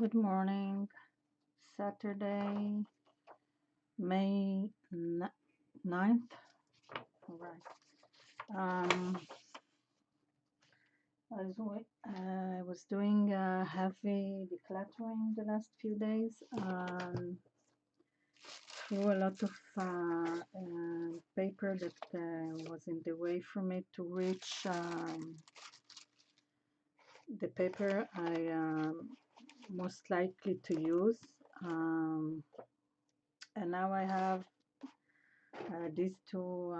Good morning, Saturday, May 9th. All right. I was doing heavy decluttering the last few days. Threw a lot of paper that was in the way for me to reach the paper I most likely to use. And now I have these two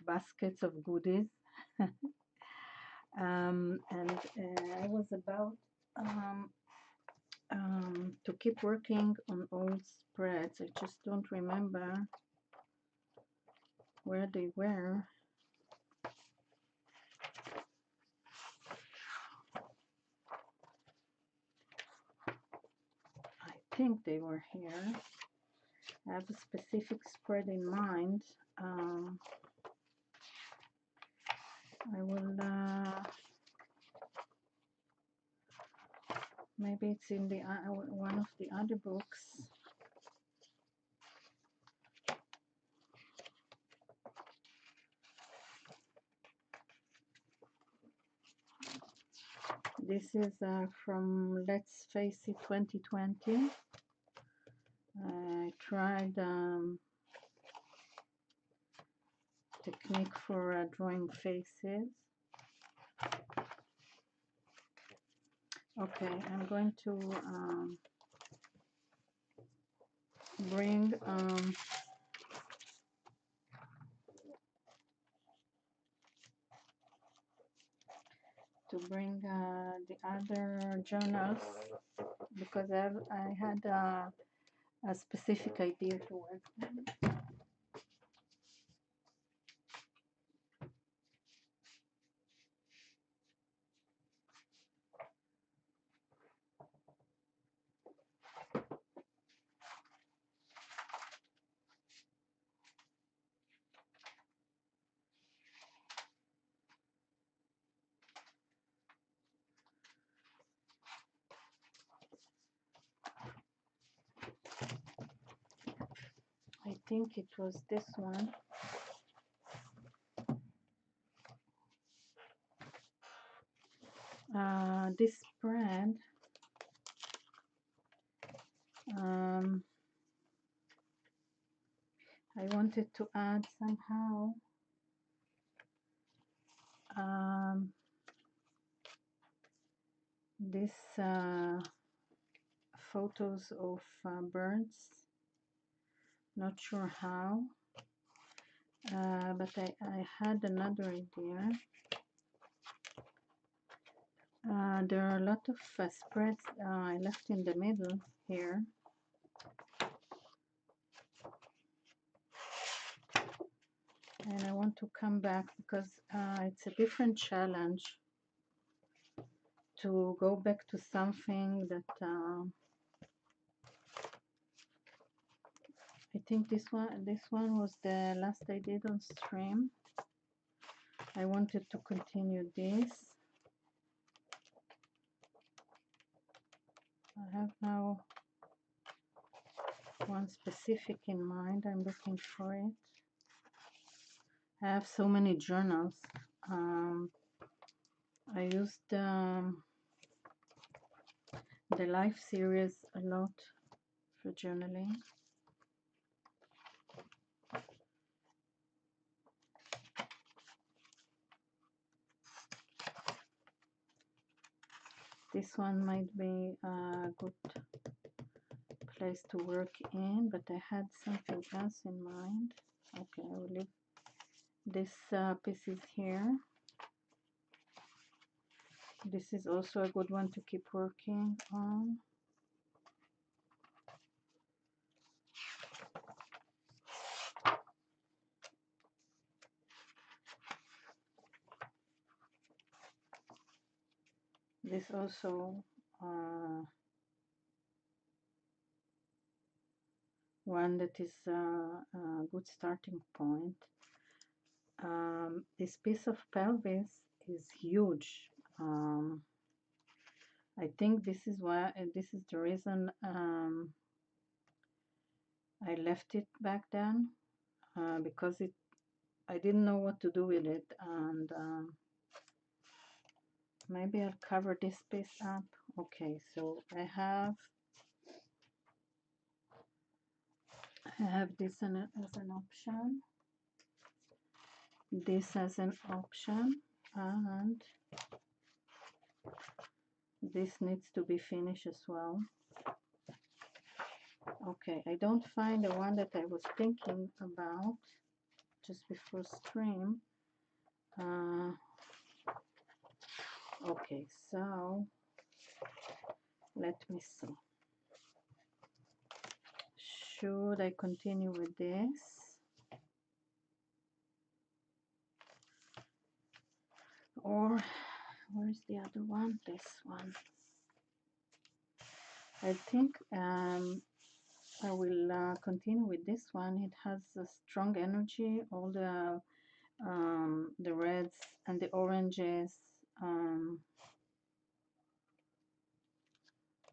baskets of goodies. And I was about to keep working on old spreads. I just don't remember where they were. I think they were here. I have a specific spread in mind. I will maybe it's in the one of the other books. This is from Let's Face It 2020. I tried technique for drawing faces. Okay, I'm going to bring the other journals because I had a specific idea to work on. I think it was this one. This spread I wanted to add somehow this photos of birds. Not sure how, but I had another idea. There are a lot of spreads I left in the middle here. And I want to come back because it's a different challenge to go back to something that I think this one was the last I did on stream. I wanted to continue this. I have now one specific in mind. I'm looking for it. I have so many journals. I used the Life series a lot for journaling. This one might be a good place to work in, but I had something else in mind. Okay, I will leave this pieces here. This is also a good one to keep working on. This also one that is a good starting point. This piece of pelvis is huge. I think this is why, this is the reason I left it back then, because I didn't know what to do with it, and maybe I'll cover this piece up. Okay, so I have this as an option, this as an option, and this needs to be finished as well. Okay, I don't find the one that I was thinking about just before stream. Okay, so let me see. Should I continue with this? Or where's the other one? This one. I think I will continue with this one. It has a strong energy. All the reds and the oranges.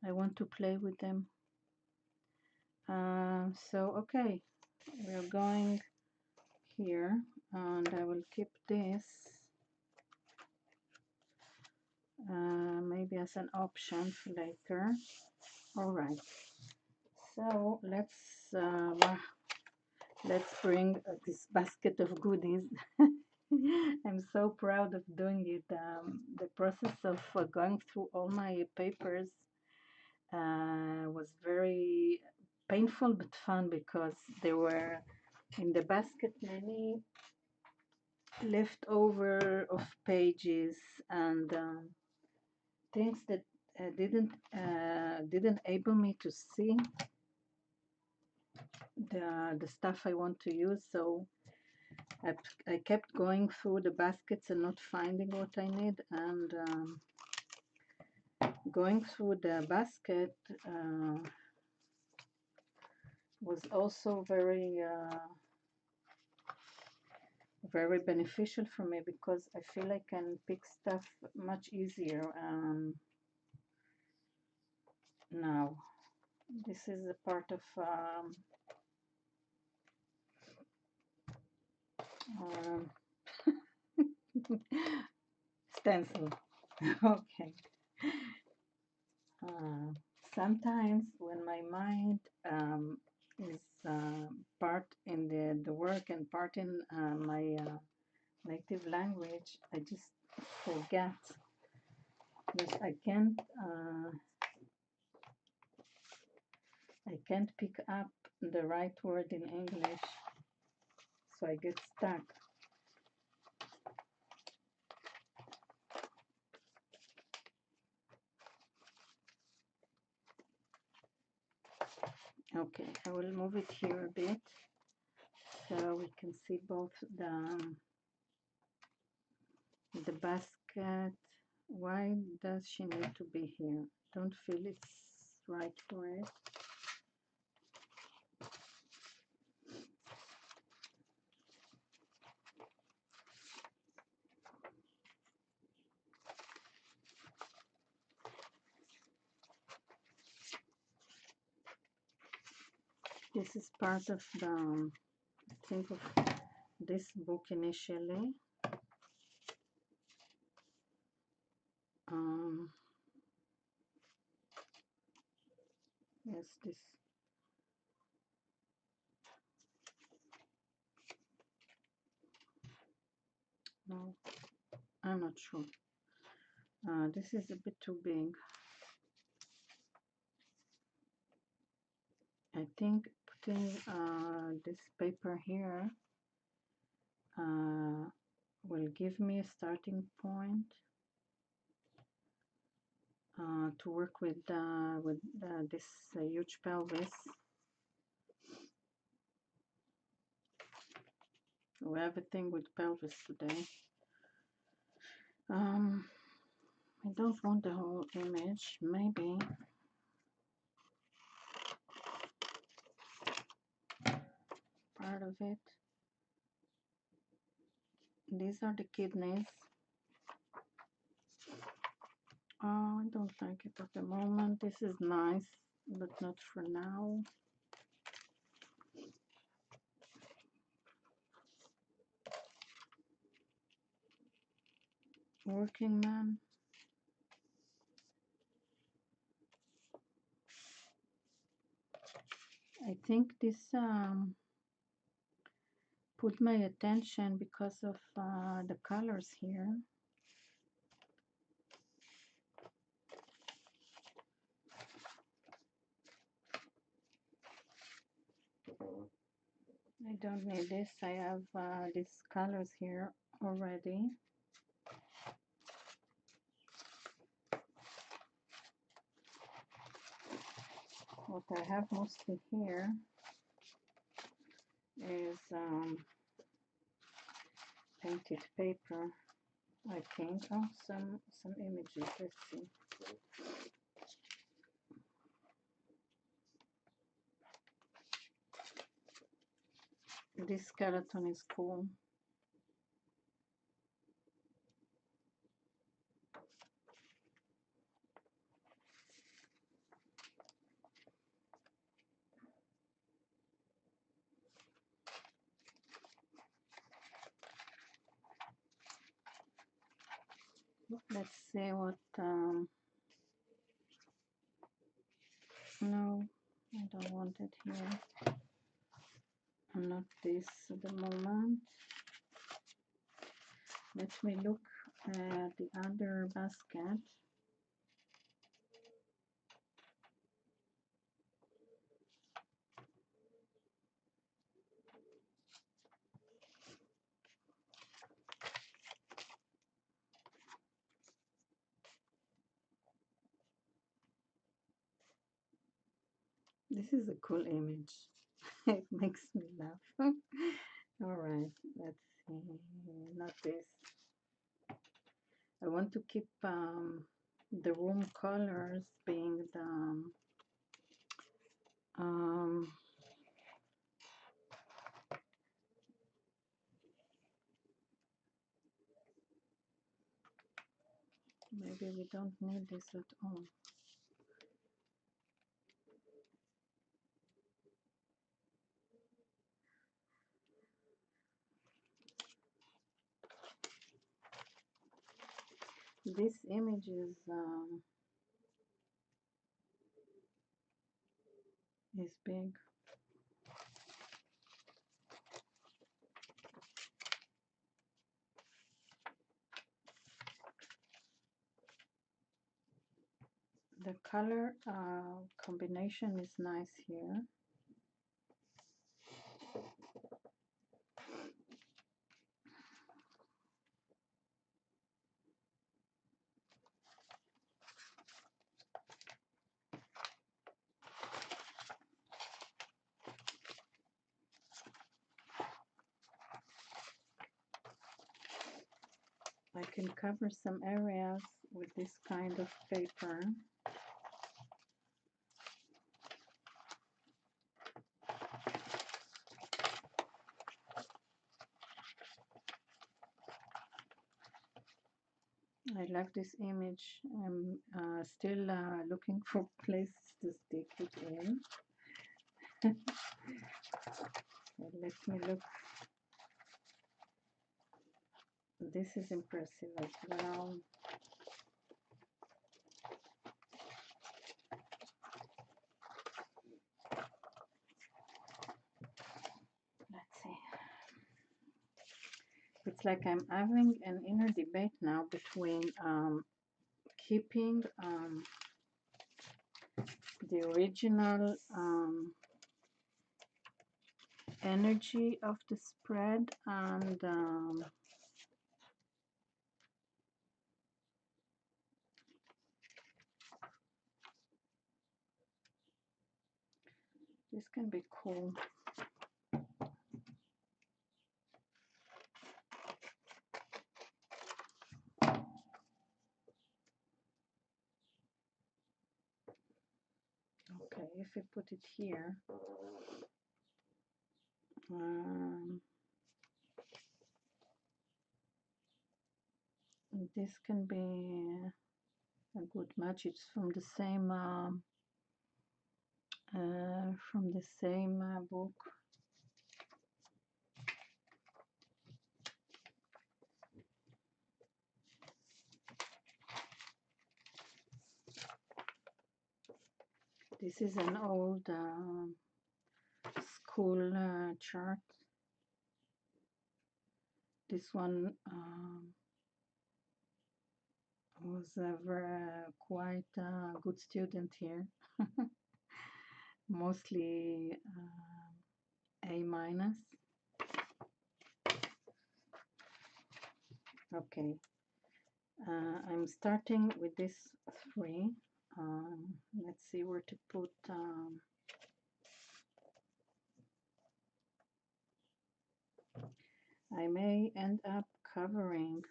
I want to play with them. So okay, we're going here, and I will keep this maybe as an option for later. All right, so let's bring this basket of goodies. I'm so proud of doing it. The process of going through all my papers was very painful but fun, because there were in the basket many leftover of pages and things that didn't able me to see the stuff I want to use. So I kept going through the baskets and not finding what I need, and going through the basket was also very very beneficial for me, because I feel I can pick stuff much easier now. This is a part of stencil. Okay. Sometimes when my mind is part in the work and part in my native language, I just forget that I can't pick up the right word in English, so I get stuck. Okay, I will move it here a bit so we can see both the basket. Why does she need to be here? Don't feel it's right for it. This is part of the, think of this book initially. Yes, this. No, I'm not sure. This is a bit too big. I think putting this paper here will give me a starting point to work with this huge pelvis. We have a thing with pelvis today. I don't want the whole image, maybe part of it. These are the kidneys. Oh, I don't like it at the moment. This is nice, but not for now. Working man. I think this put my attention because of the colors here. I don't need this. I have these colors here already. What I have mostly here is painted paper, I think. Oh, some images. Let's see. This skeleton is cool. Let's see what. No, I don't want it here. Not this at the moment. Let me look at the other basket. This is a cool image. It makes me laugh. All right, let's see. Not this. I want to keep the room colors being the um, maybe we don't need this at all. This image is big. The color combination is nice here. I can cover some areas with this kind of paper. I like this image. I'm still looking for places to stick it in. Let me look. This is impressive as well. Let's see. It's like I'm having an inner debate now between keeping the original energy of the spread and this can be cool. Okay, if we put it here, this can be a good match. It's from the same book. This is an old school chart. This one was quite a good student here, mostly A minus. Okay, I'm starting with this 3. Let's see where to put. I may end up covering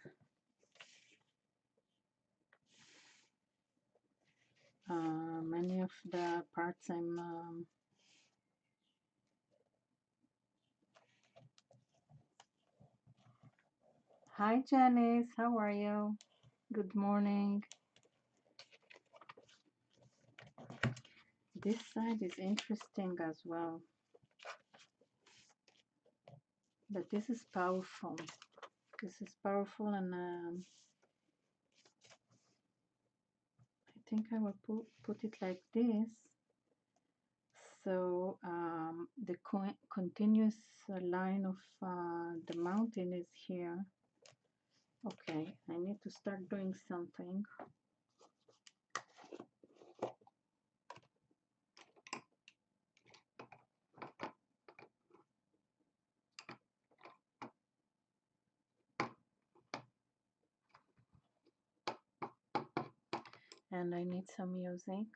many of the parts I'm Hi Janice, how are you? Good morning. This side is interesting as well, but this is powerful. This is powerful, and I think I will put it like this. So the continuous line of the mountain is here. Okay, I need to start doing something. And I need some music.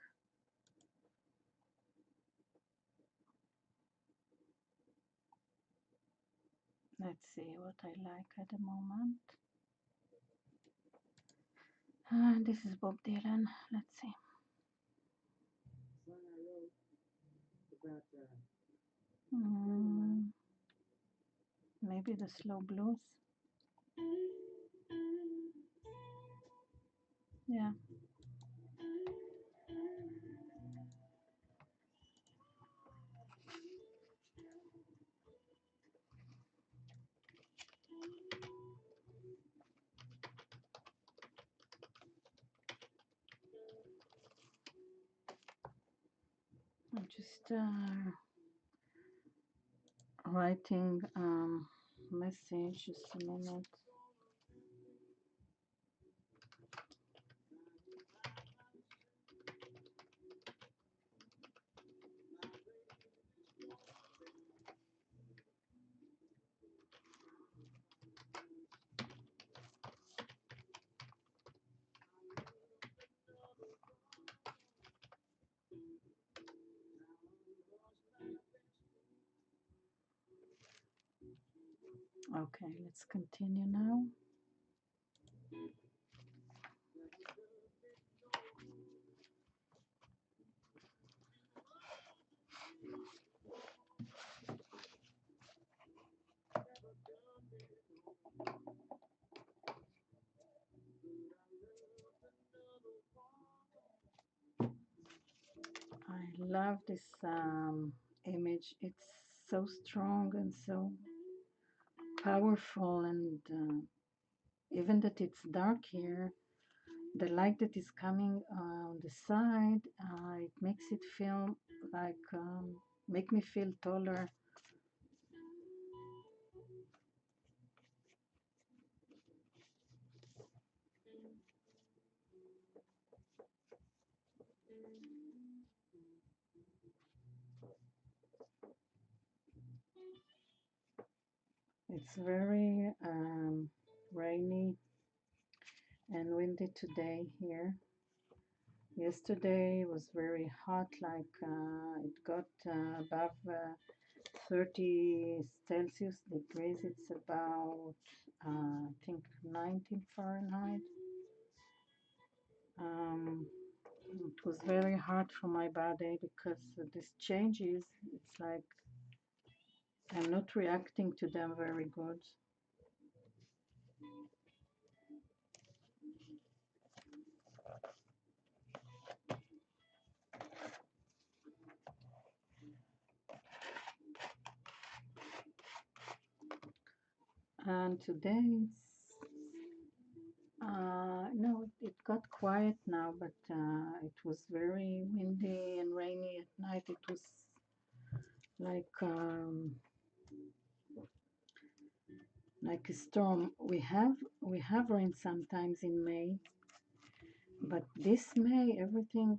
Let's see what I like at the moment. This is Bob Dylan. Let's see. Maybe the slow blues. Yeah. I'm just writing message. Just a minute. Okay, let's continue now. I love this image. It's so strong and so powerful, and even that it's dark here, the light that is coming on the side, it makes it feel like make me feel taller. It's very rainy and windy today here. Yesterday was very hot, like it got above 30 Celsius degrees. It's about I think 19 Fahrenheit. It was very hard for my body because these changes, it's like I'm not reacting to them very good. today no, it got quiet now, but it was very windy and rainy at night. It was like like a storm. We have rain sometimes in May, but this May everything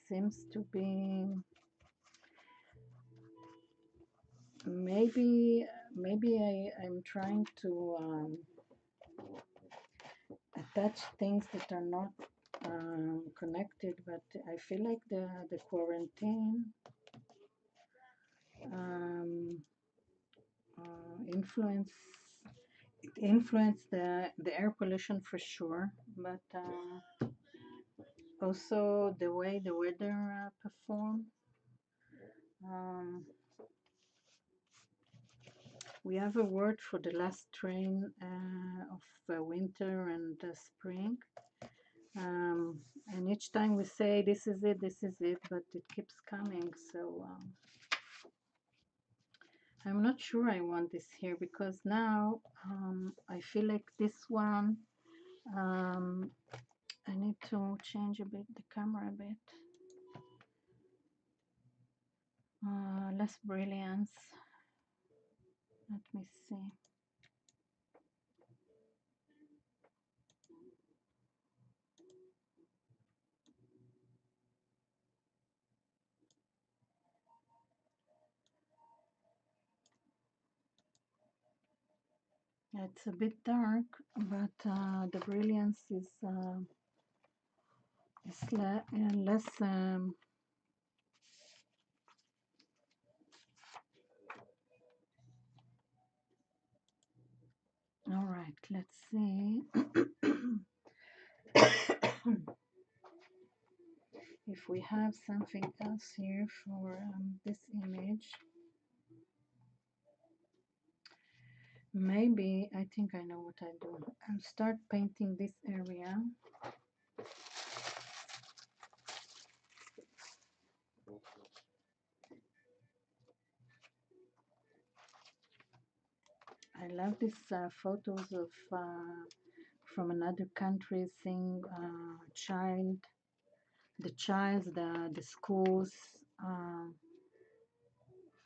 seems to be maybe I'm trying to attach things that are not connected, but I feel like the quarantine um, influence the air pollution for sure, but also the way the weather perform. Um, we have a word for the last train of winter and spring. And each time we say this is it, but it keeps coming. So I'm not sure I want this here, because now I feel like this one, um, I need to change a bit the camera a bit. Less brilliance. Let me see. It's a bit dark, but the brilliance is less. All right, let's see. If we have something else here for this image. Maybe, I think I know what I do. I'll start painting this area. I love these photos of from another country, seeing the schools.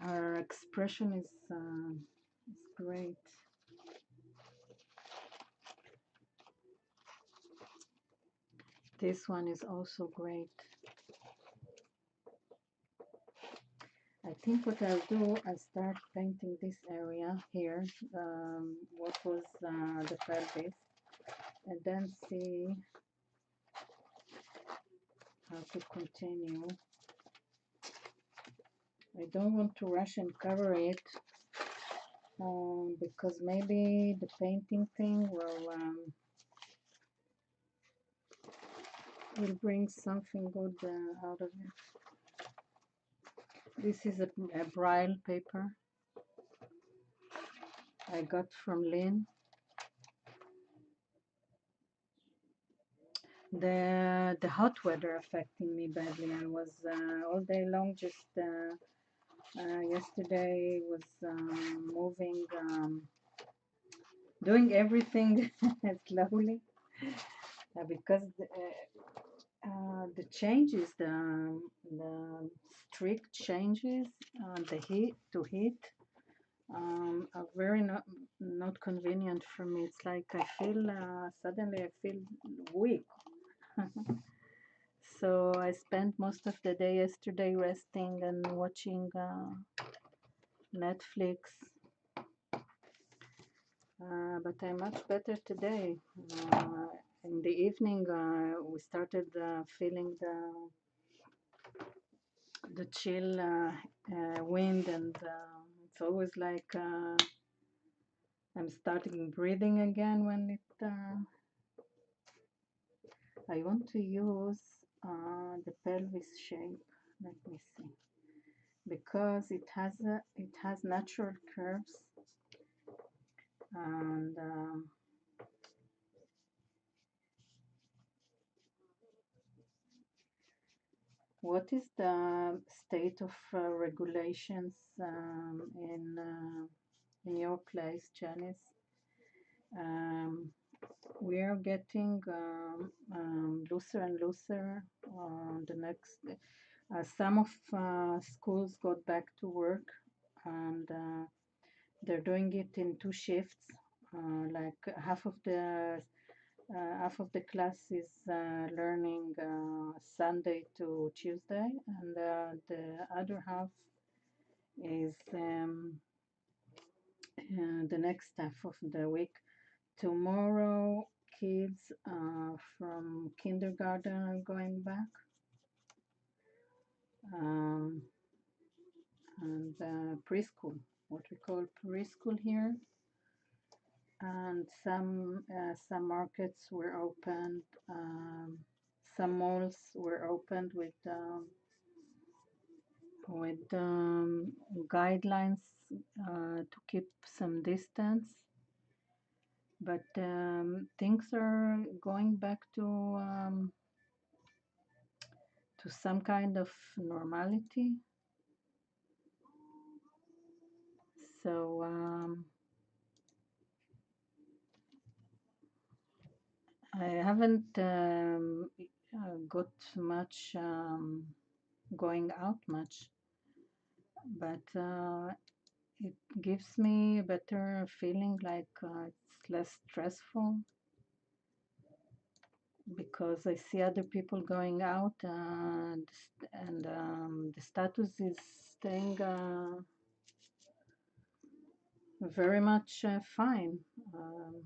Our expression is great. This one is also great. I think what I'll do, I'll start painting this area here, what was the pelvis, and then see how to continue. I don't want to rush and cover it, because maybe the painting thing will bring something good out of it. This is a braille paper I got from Lynn. The hot weather affecting me badly. I was all day long just yesterday was moving, doing everything slowly because the changes, the strict changes, the heat to heat are very not convenient for me. It's like I feel suddenly I feel weak. So I spent most of the day yesterday resting and watching Netflix. But I'm much better today. In the evening, we started feeling the chill wind, and it's always like I'm starting breathing again when it. I want to use the pelvis shape. Let me see, because it has natural curves, and what is the state of regulations in your place, Janice? Um, we are getting looser and looser. The next, some of schools got back to work, and they're doing it in two shifts. Like half of the class is learning Sunday to Tuesday, and the other half is the next half of the week. Tomorrow, kids from kindergarten are going back, um, and preschool, what we call preschool here, and some markets were opened, some malls were opened with guidelines to keep some distance, but things are going back to some kind of normality. So I haven't got much going out much, but it gives me a better feeling, like it's less stressful because I see other people going out, and the status is staying very much fine. Um,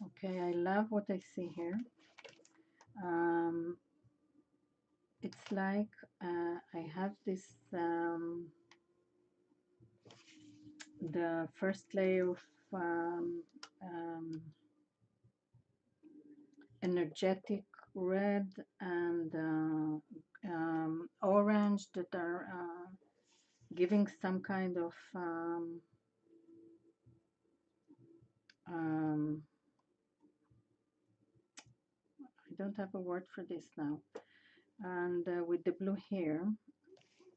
okay, I love what I see here. Um, it's like I have this the first layer of um, um, energetic red and orange that are giving some kind of um, I don't have a word for this now, and with the blue here,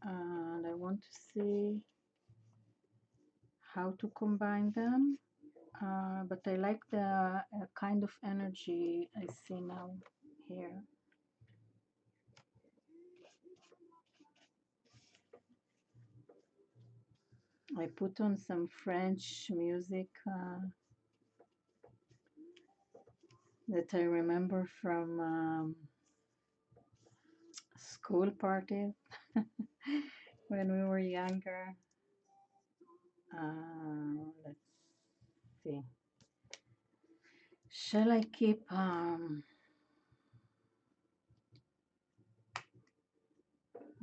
and I want to see how to combine them, but I like the kind of energy I see now here. I put on some French music that I remember from school parties when we were younger. Let's see. Shall I keep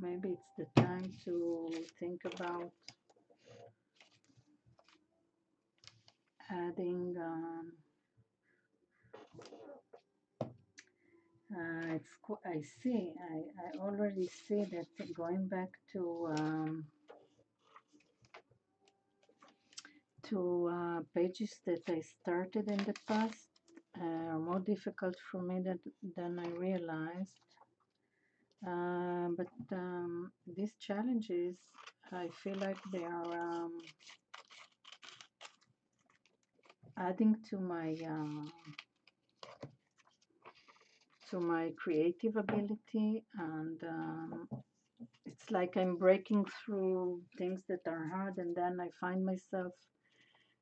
maybe it's the time to think about adding I see, I already see that going back to pages that I started in the past are more difficult for me than I realized. But these challenges, I feel like they are adding to my creative ability, and it's like I'm breaking through things that are hard, and then I find myself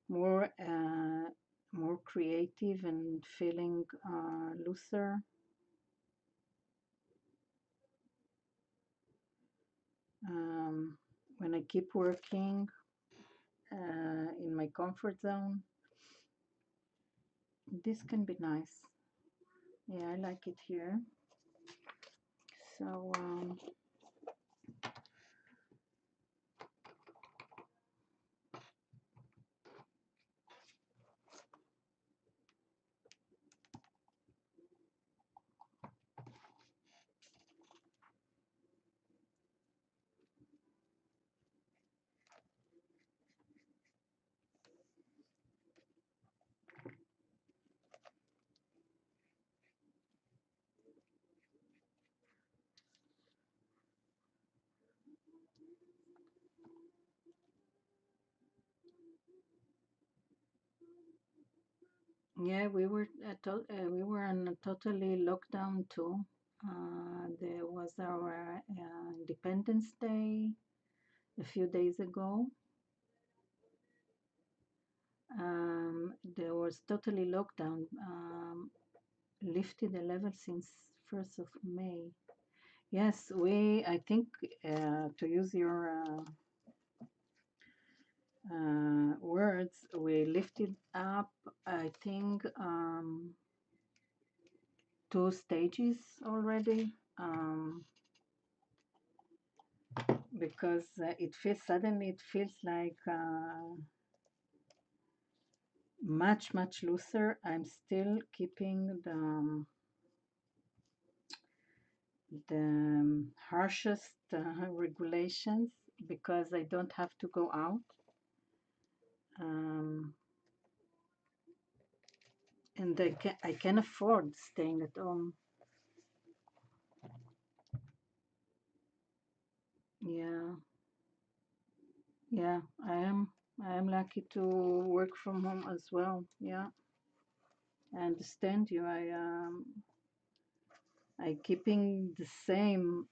more more creative and feeling looser. When I keep working in my comfort zone, this can be nice. Yeah, I like it here. So Yeah, we were on a totally lockdown too. There was our Independence Day a few days ago. There was totally lockdown. Lifted the level since 1st of May. Yes, I think, to use your words, we lifted up, I think, 2 stages already, because it feels like much, much looser. I'm still keeping the harshest regulations because I don't have to go out. Um, and I can afford staying at home. Yeah, yeah, I am lucky to work from home as well. Yeah, I understand you. I keeping the same.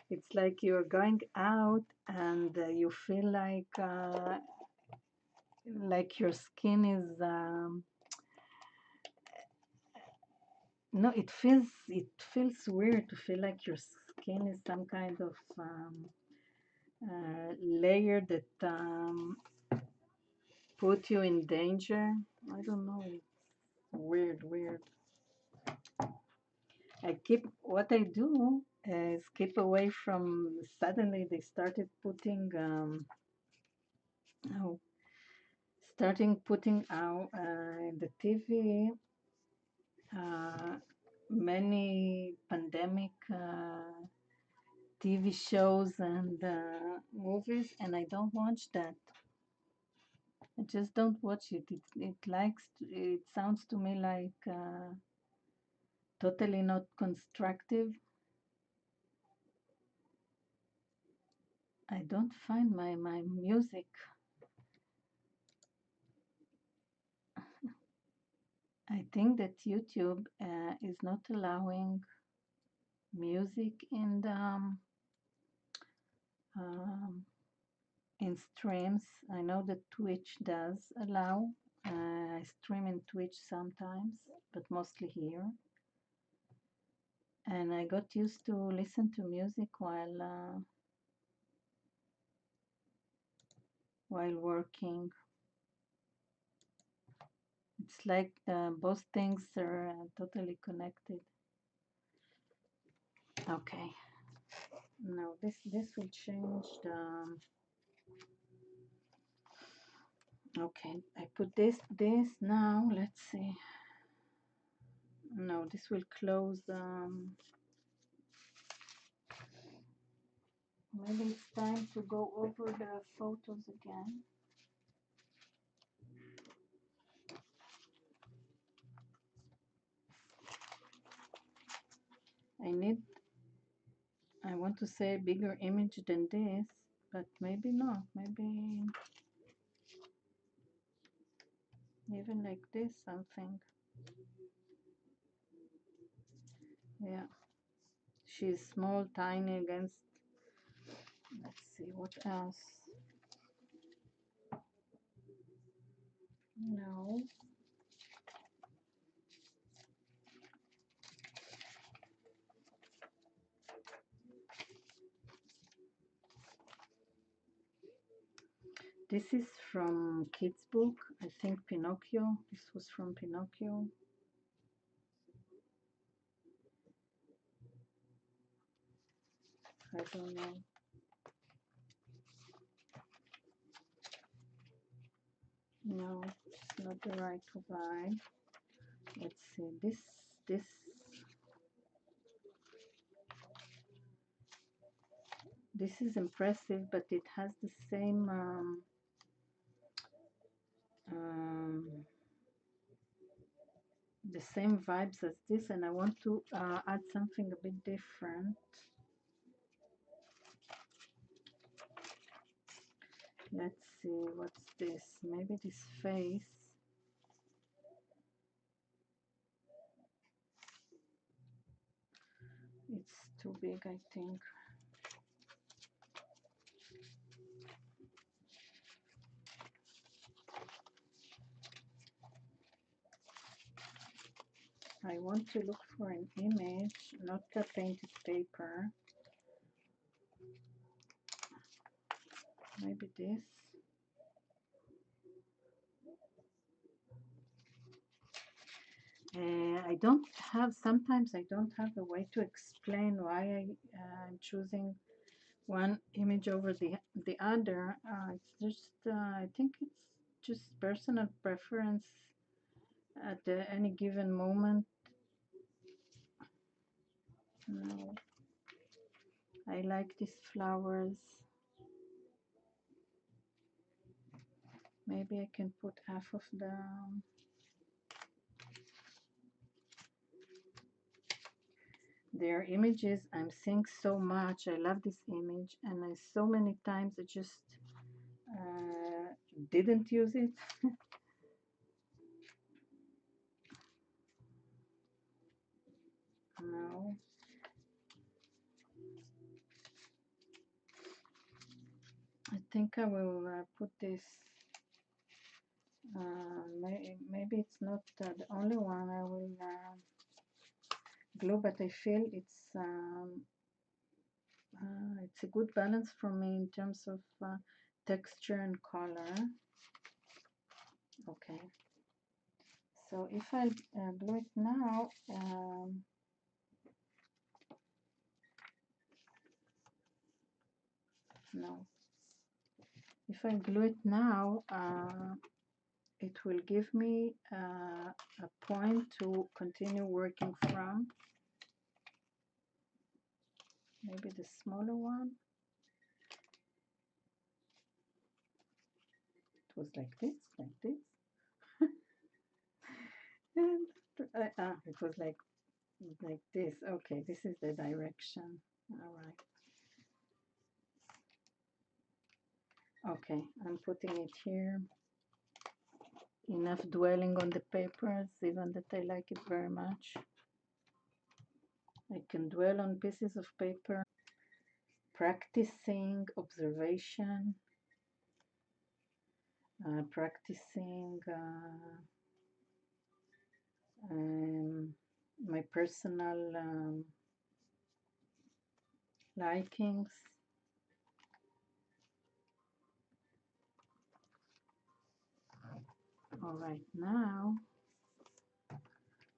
It's like you're going out and you feel like your skin is no, it feels weird to feel like your skin is some kind of layer that put you in danger. I don't know. It's weird, weird. What I do is keep away from. Suddenly they started putting oh, starting putting out the TV many pandemic TV shows and movies, and I don't watch that. I just don't watch it. It sounds to me like totally not constructive. I don't find my music. I think that YouTube is not allowing music um, in streams. I know that Twitch does allow. I stream in Twitch sometimes, but mostly here. And I got used to listen to music while working. It's like both things are totally connected. Okay. Now this will change the. Okay, I put this now. Let's see. No, this will close. Maybe it's time to go over the photos again. I want to say a bigger image than this, but maybe not. Maybe even like this, something. Yeah, she's small, tiny against. Let's see what else. No. This is from kids book. I think Pinocchio. This was from Pinocchio. I don't know. No, it's not the right vibe. Let's see. This is impressive, but it has um, the same vibes as this, and I want to add something a bit different. Let's see, what's this? Maybe this face. It's too big, I think. I want to look for an image, not a painted paper. Maybe this. I don't have, sometimes I don't have a way to explain why I'm choosing one image over the other. It's just, I think it's just personal preference at any given moment. No, I like these flowers. Maybe I can put half of the their images. I'm seeing so much. I love this image, and I so many times I just didn't use it. No, I think I will put this. Maybe it's not the only one I will glue, but I feel it's a good balance for me in terms of texture and color. Okay, so if I glue it now, no, if I glue it now, it will give me a point to continue working from. Maybe the smaller one. It was like this, and it was like this. Okay, this is the direction. All right. Okay, I'm putting it here. Enough dwelling on the papers, even that I like it very much. I can dwell on pieces of paper, practicing observation, practicing my personal likings. All right, now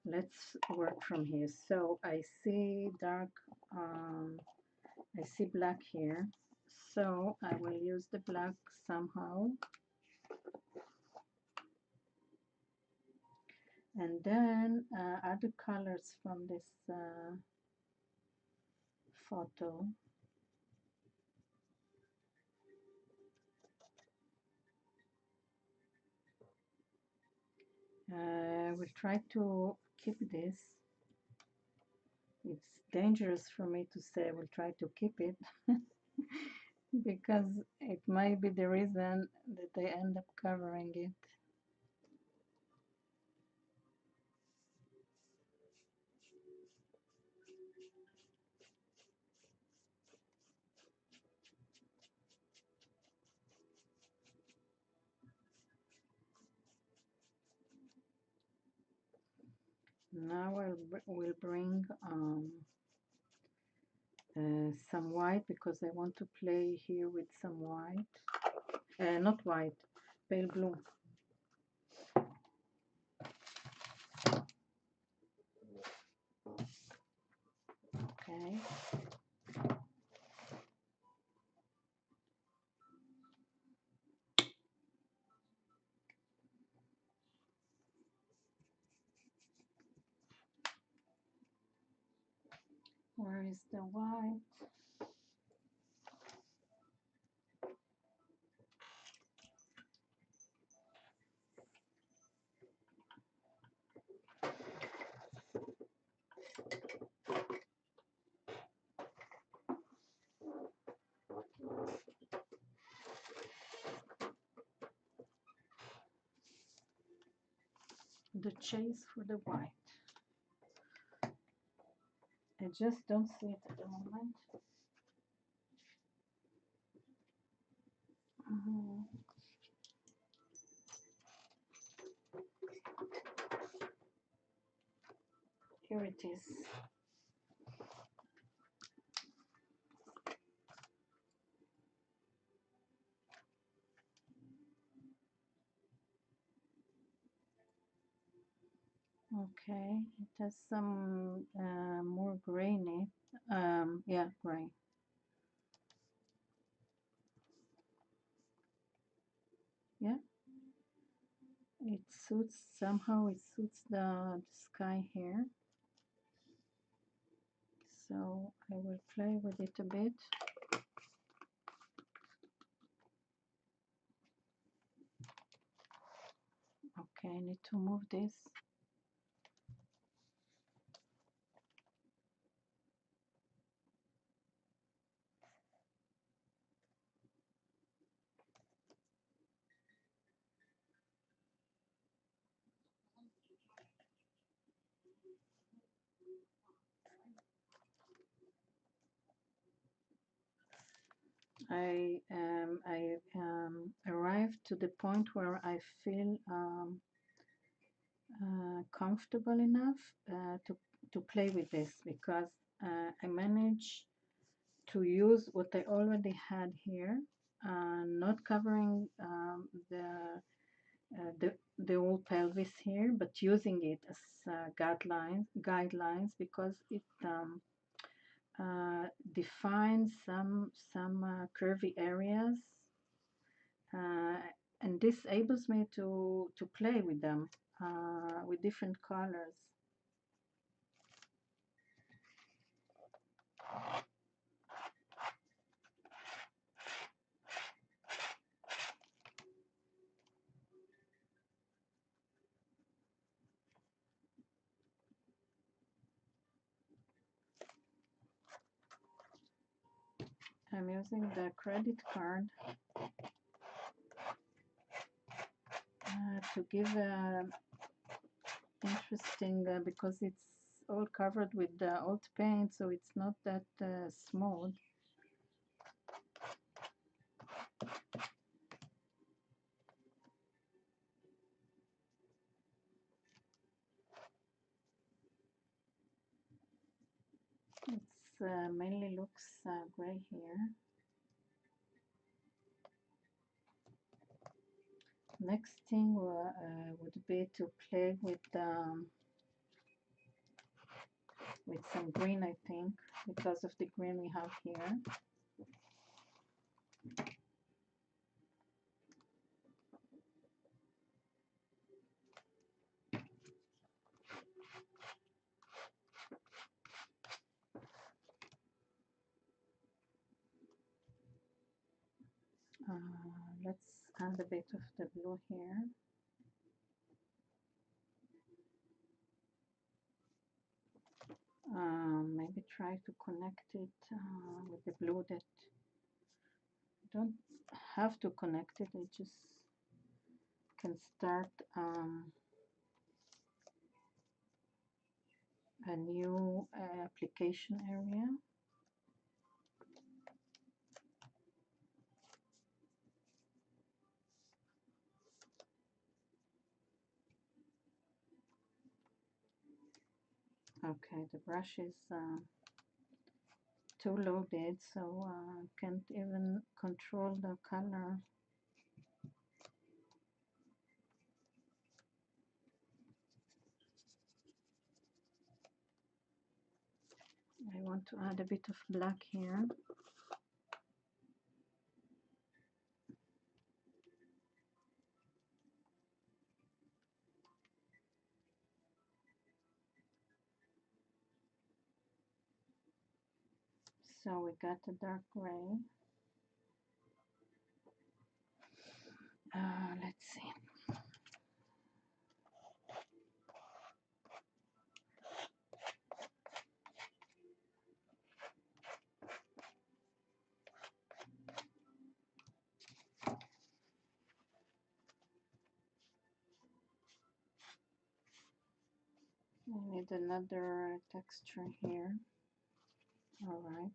let's work from here. So I see dark, I see black here. So I will use the black somehow. And then other colors from this photo. We'll try to keep this. It's dangerous for me to say we'll try to keep it because it might be the reason that I end up covering it. Now we'll bring some white because I want to play here with some white. Not white, pale blue. Okay. Where is the white? the chase for the white. I just don't see it at the moment. Here it is. Okay, it has some more grainy. Yeah, gray. Yeah, it suits, somehow it suits the sky here. So I will play with it a bit. Okay, I need to move this. I arrived to the point where I feel comfortable enough to play with this, because I managed to use what I already had here, not covering the whole pelvis here, but using it as guidelines, because it defines some curvy areas, and this enables me to play with them with different colors. I'm using the credit card to give interesting, because it's all covered with the old paint, so it's not that smooth. It's mainly looks gray here. Next thing would be to play with some green, I think, because of the green we have here. Let's add a bit of the blue here. Maybe try to connect it with the blue that don't have to connect it, I just can start a new application area. Okay, the brush is too loaded, so can't even control the color. I want to add a bit of black here. So we got a dark gray. Let's see. I need another texture here. All right.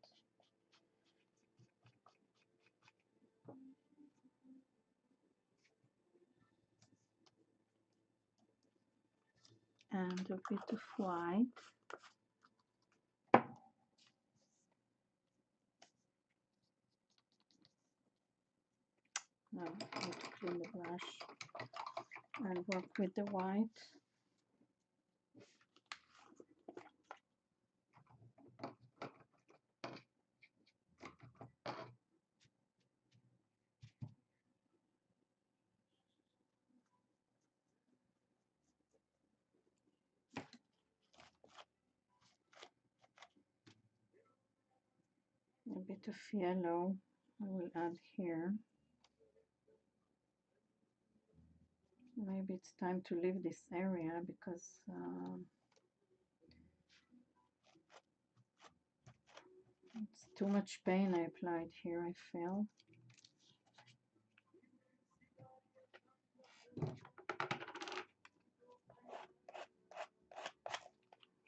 And a bit of white. No, I need to clean the brush and work with the white. A bit of yellow I will add here. Maybe it's time to leave this area because it's too much paint I applied here, I feel.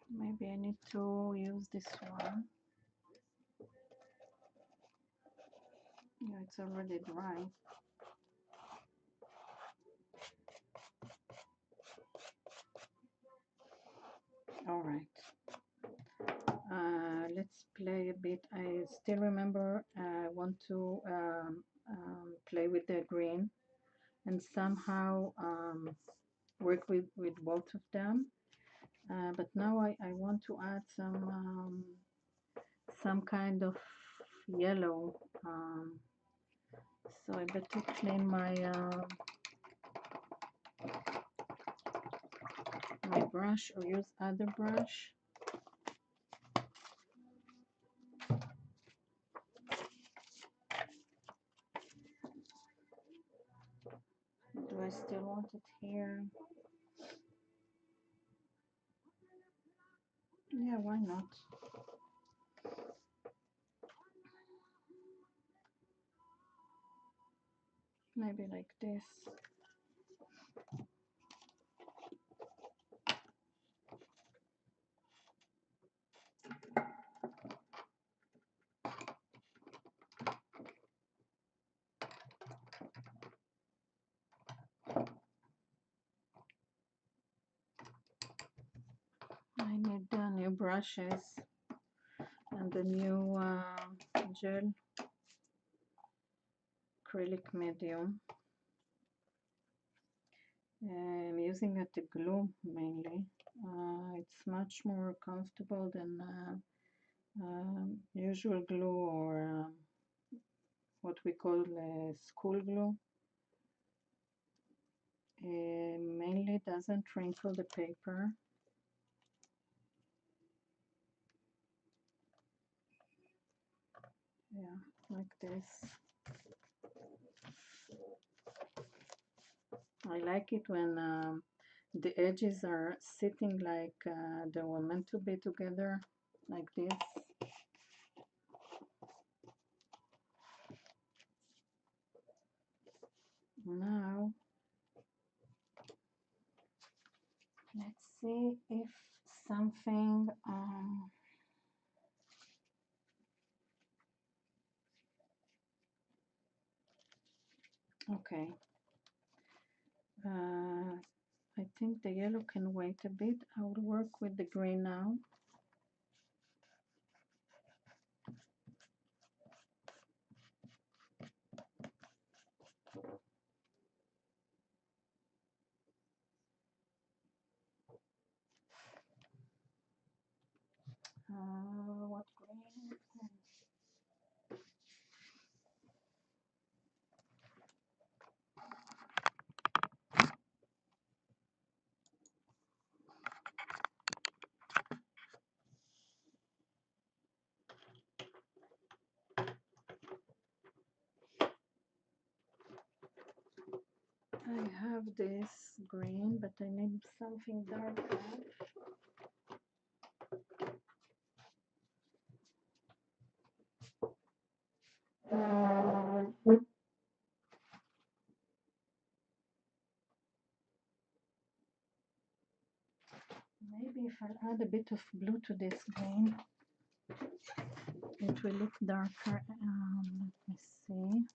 Maybe I need to use this one. Yeah, it's already dry. All right. Let's play a bit. I still remember I want to play with the green and somehow work with both of them. But now I want to add some kind of yellow. So I better clean my brush or use other brush. Do I still want it here? Yeah, why not? Maybe like this. I need new brushes and a new gel acrylic medium. I'm using it to glue mainly. It's much more comfortable than usual glue or what we call school glue. It mainly doesn't wrinkle the paper. Yeah, like this. I like it when the edges are sitting like they were meant to be together, like this. Now, let's see if something okay. I think the yellow can wait a bit. I will work with the gray now. What green? I have this green, but I need something darker. Maybe if I'll add a bit of blue to this green. It will look darker. Let me see.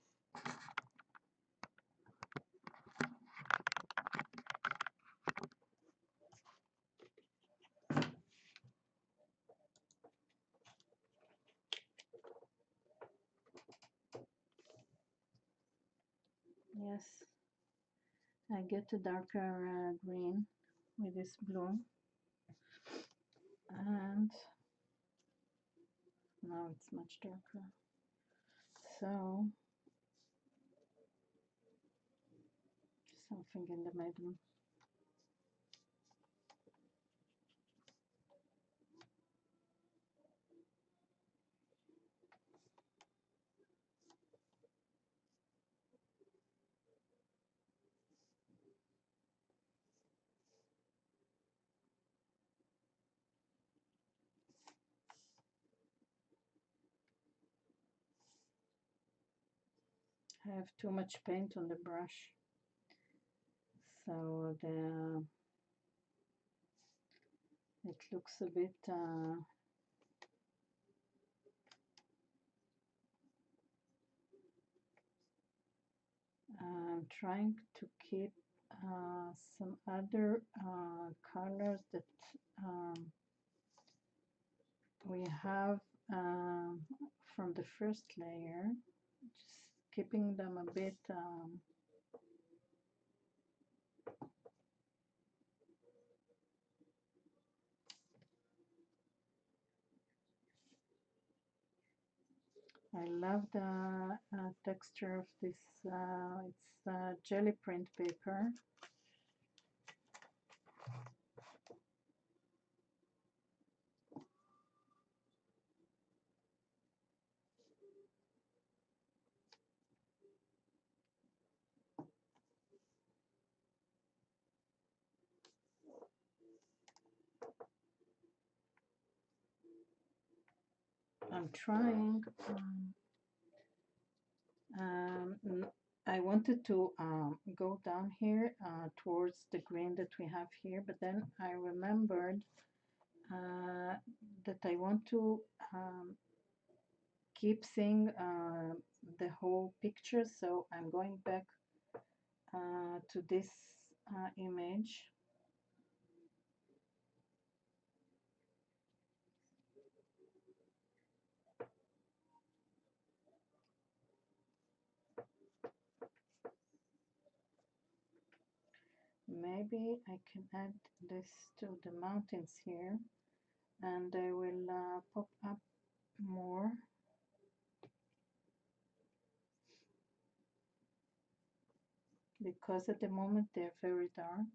Yes, I get a darker green with this blue, and now it's much darker. So something in the middle. I have too much paint on the brush, so it looks a bit I'm trying to keep some other colors that we have from the first layer, just keeping them a bit I love the texture of this. It's jelly print paper. I'm trying. I wanted to go down here towards the green that we have here, but then I remembered that I want to keep seeing the whole picture, so I'm going back to this image. Maybe I can add this to the mountains here, and I will pop up more. Because at the moment they're very dark.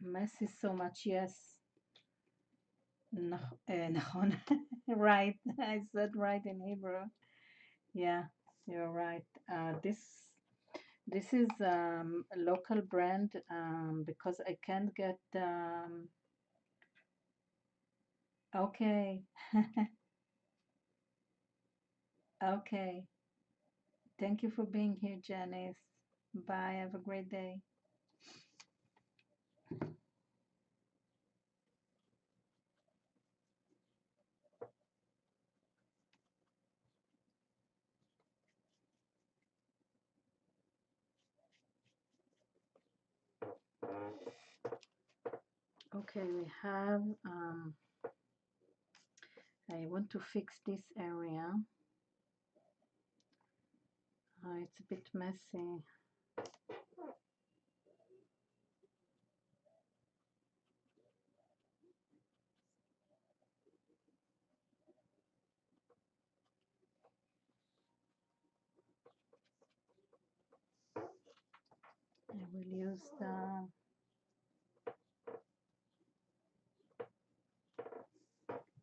Mess is so much, yes. No, نهون. Right, I said right in Hebrew. Yeah, you're right. This is a local brand because I can't get. Okay, okay. Thank you for being here, Janice. Bye. Have a great day. Okay, we have. I want to fix this area. It's a bit messy. I will use the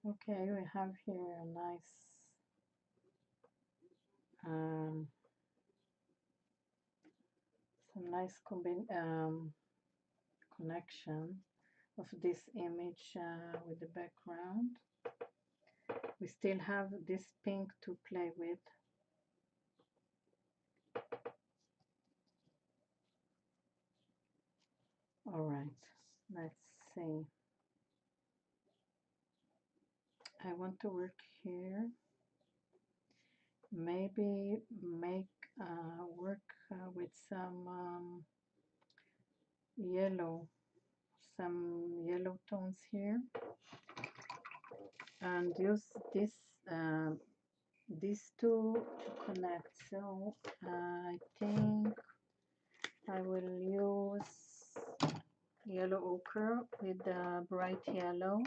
okay, we have here a nice some nice connection of this image with the background. We still have this pink to play with. All right. Let's see. I want to work here. Maybe make work with yellow, some yellow tones here, and use this these two to connect. So I think I will use yellow ochre with the bright yellow.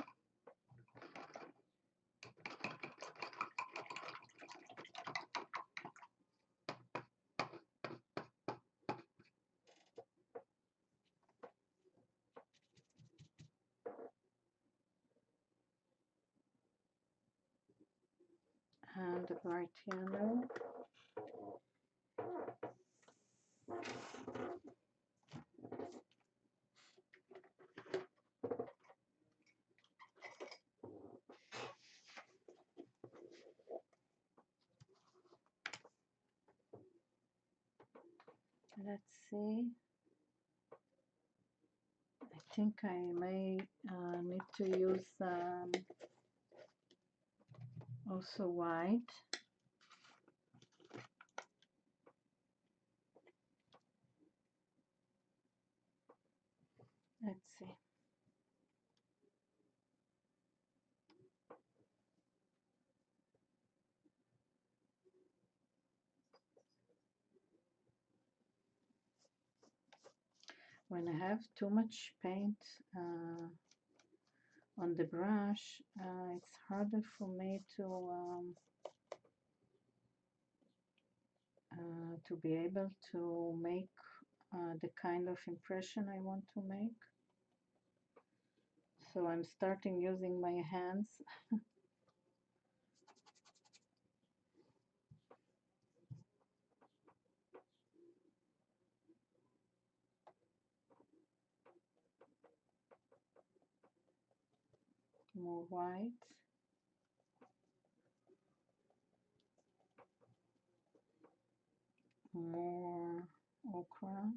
And the bright yellow. Let's see. I think I may need to use also white. Let's see. When I have too much paint on the brush, it's harder for me to be able to make the kind of impression I want to make. So I'm starting using my hands. More white. More ochre.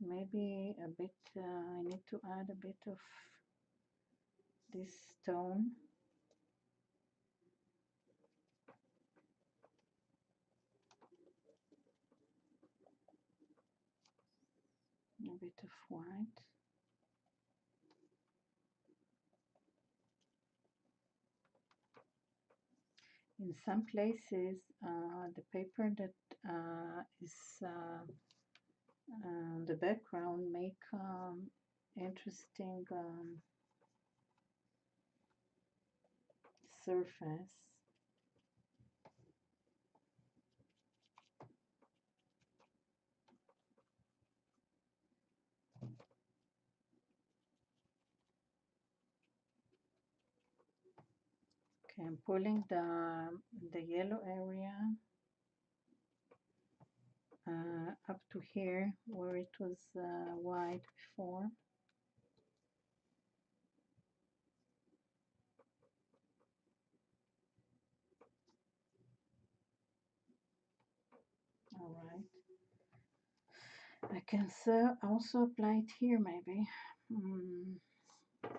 Maybe a bit, I need to add a bit of this stone. A bit of white. In some places, the paper that is the background make interesting surface. Okay, I'm pulling the yellow area up to here where it was white before. All right. I can also apply it here, maybe.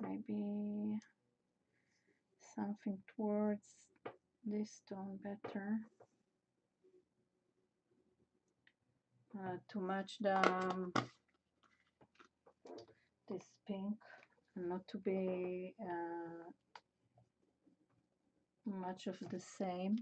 Maybe something towards this tone better. To match this pink, and not to be much of the same.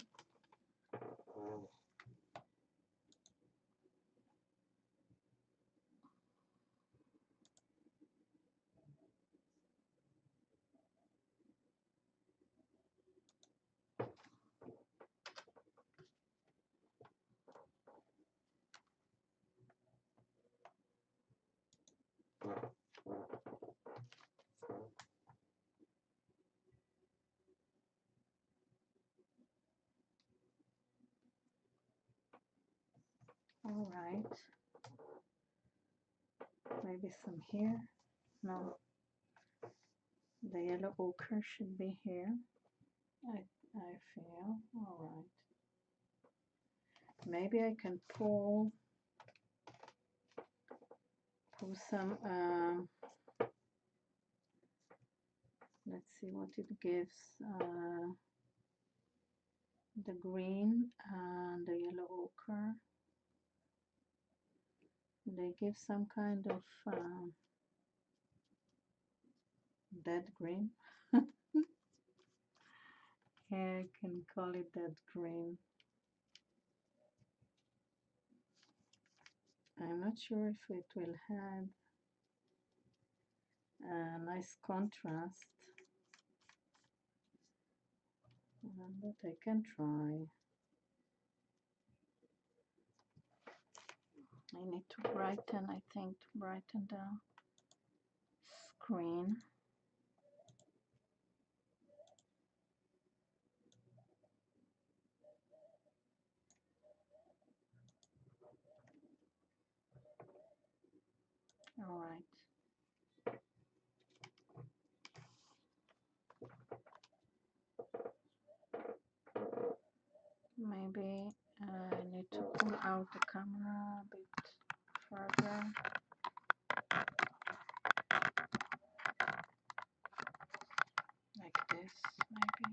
All right, maybe some here. No, the yellow ochre should be here. I feel. All right. Maybe I can pull for some, let's see what it gives, the green and the yellow ochre. They give some kind of dead green. Yeah, I can call it dead green. I'm not sure if it will have a nice contrast, but I can try. I need to brighten, I think, to brighten the screen. All right. Maybe I need to pull out the camera a bit further. Like this, maybe.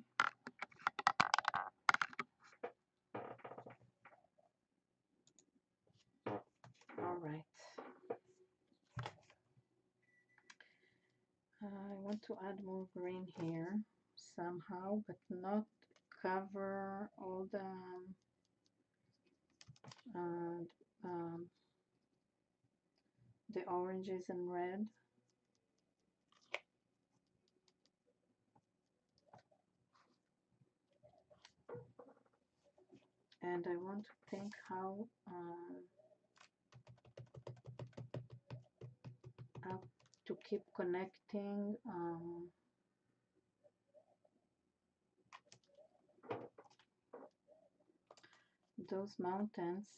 All right. I want to add more green here somehow, but not cover all the uh, um, the oranges and red. And I want to think how to keep connecting those mountains.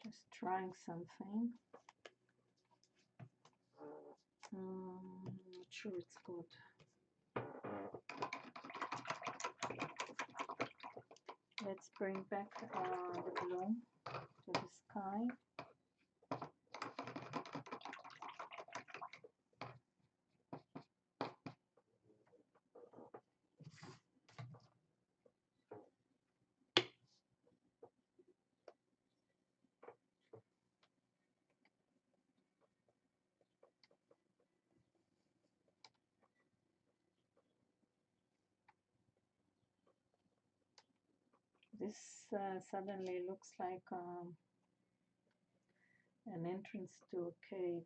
Just trying something. Not sure it's good. Let's bring back the blue to the sky. This suddenly looks like an entrance to a cave.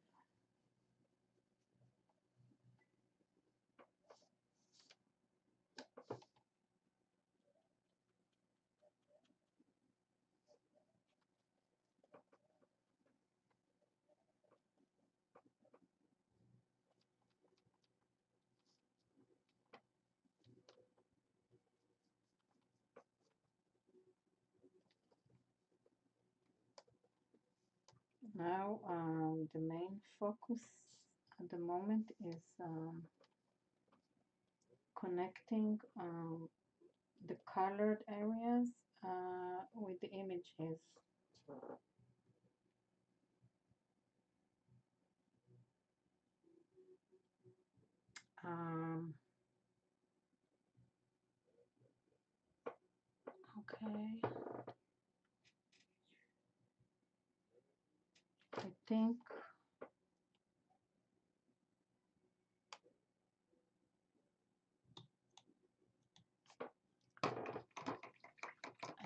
Now the main focus at the moment is connecting the colored areas with the images. Okay, I think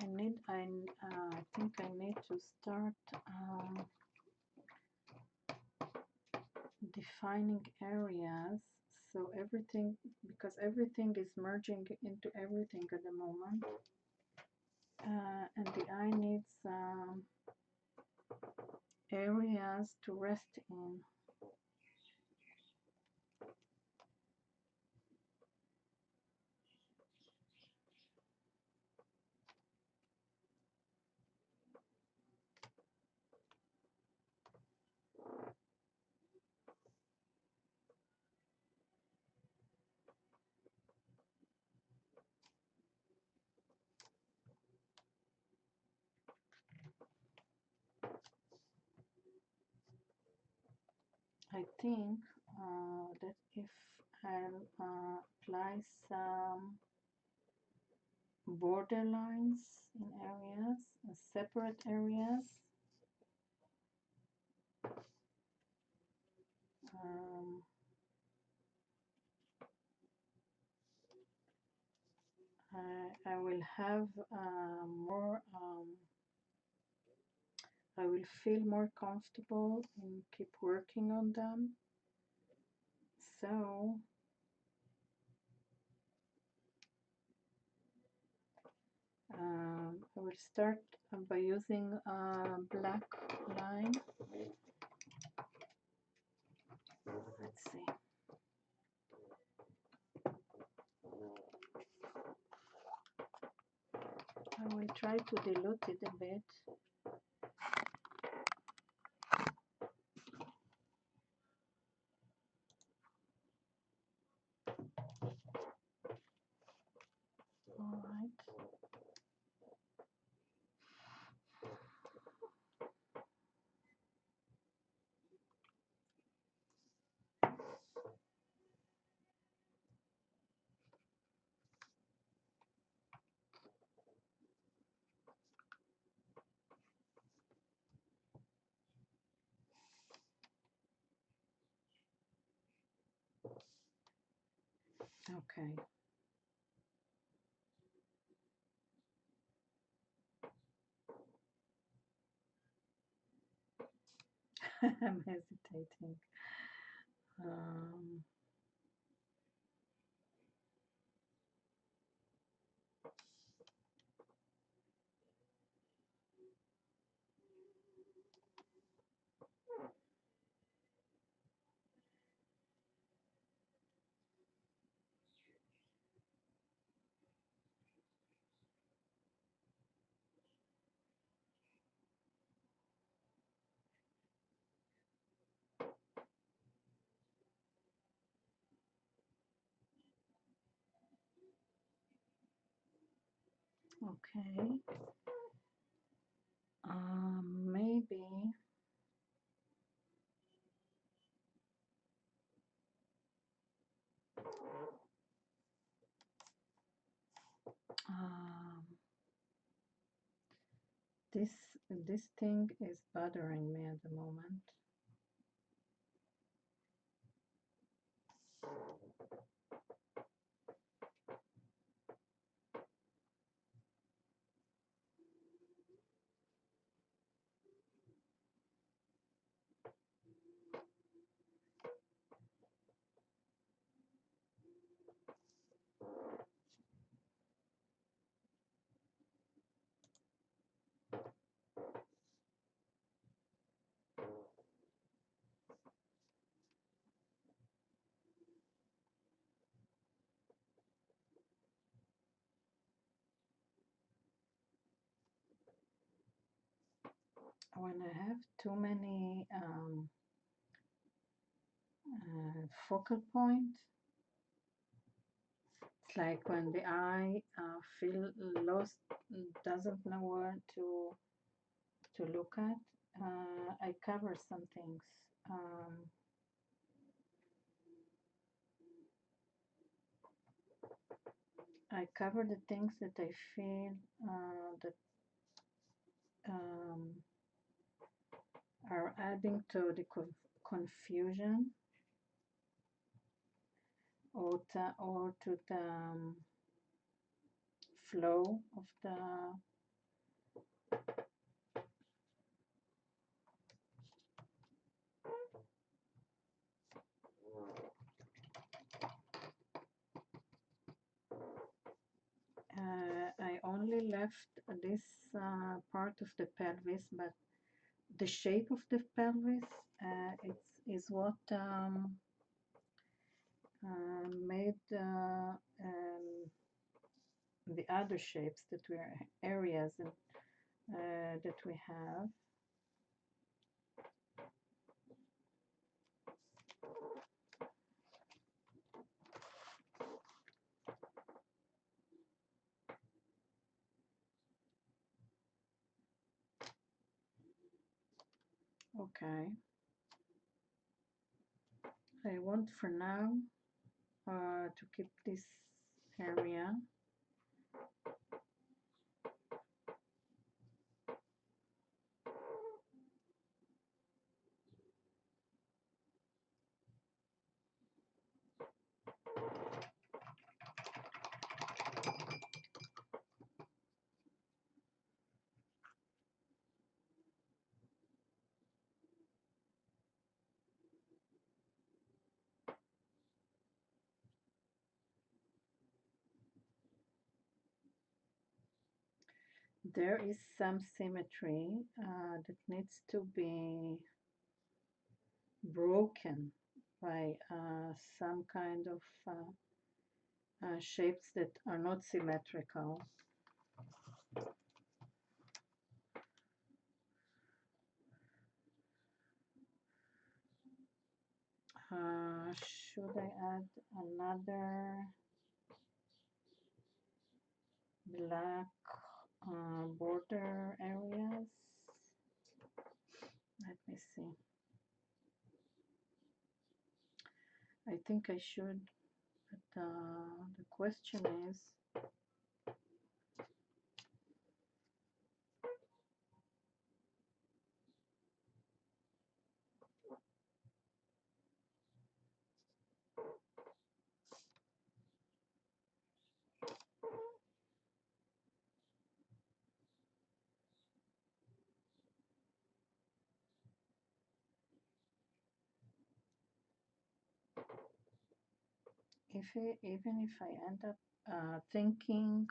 I think I need to start defining areas, so everything, because everything is merging into everything at the moment, and the eye needs areas to rest in. I think that if I'll apply some borderlines in areas, separate areas, um, I will have more, I will feel more comfortable and keep working on them. So I will start by using a black line. Let's see. I will try to dilute it a bit. All right. Okay. I'm hesitating. Um, okay. Maybe um, this this thing is bothering me at the moment. When I have too many focal points, it's like when the eye feel lost, doesn't know where to look at. I cover some things. I cover the things that I feel that um, are adding to the confusion or to the flow of the I only left this part of the pelvis, but the shape of the pelvis is what made the other shapes that we areas that we have. Okay. I want for now to keep this area. There is some symmetry that needs to be broken by some kind of shapes that are not symmetrical. Should I add another black border areas? Let me see. I think I should, but the question is, even if I end up thinking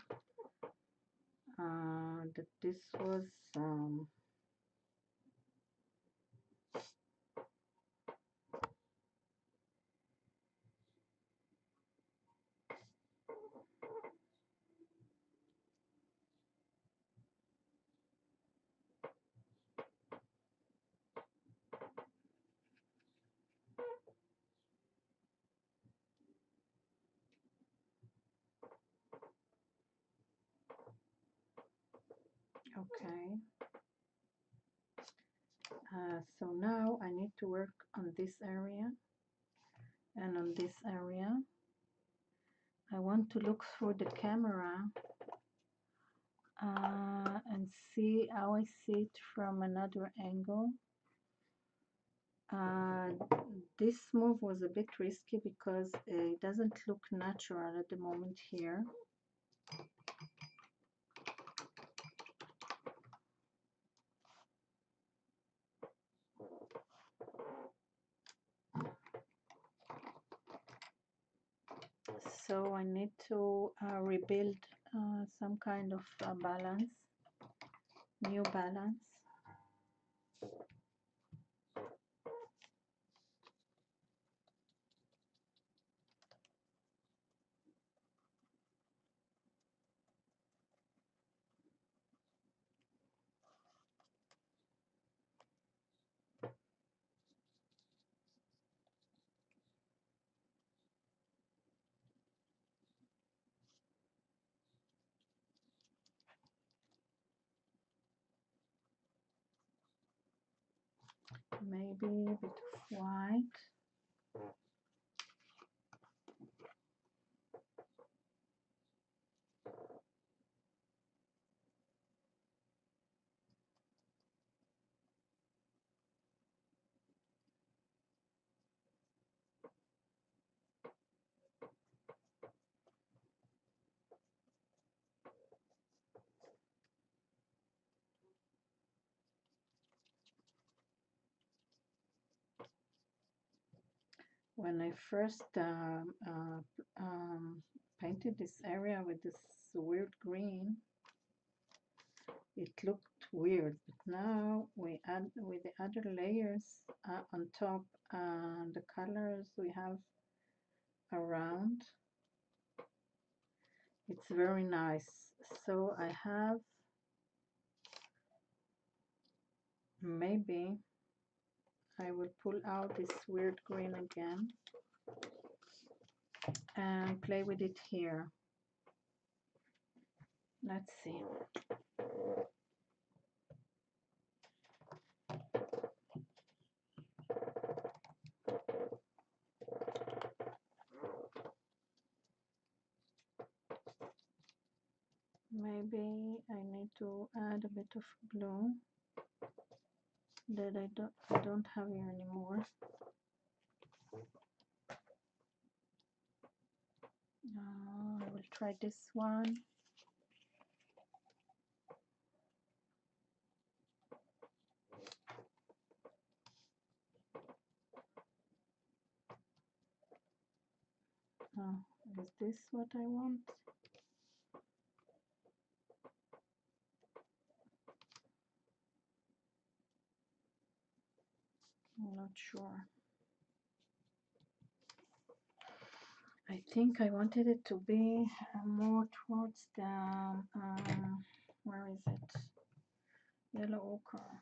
that this was okay. So now I need to work on this area and on this area. I want to look through the camera and see how I see it from another angle. This move was a bit risky because it doesn't look natural at the moment here. So I need to rebuild some kind of balance, new balance. Maybe a bit of white. When I first painted this area with this weird green, it looked weird, but now we add with the other layers on top, the colors we have around, it's very nice. So I have, maybe I will pull out this weird green again and play with it here. Let's see. Maybe I need to add a bit of blue that I don't have here anymore. I will try this one. Is this what I want? I'm not sure. I think I wanted it to be more towards the, where is it? Yellow ochre.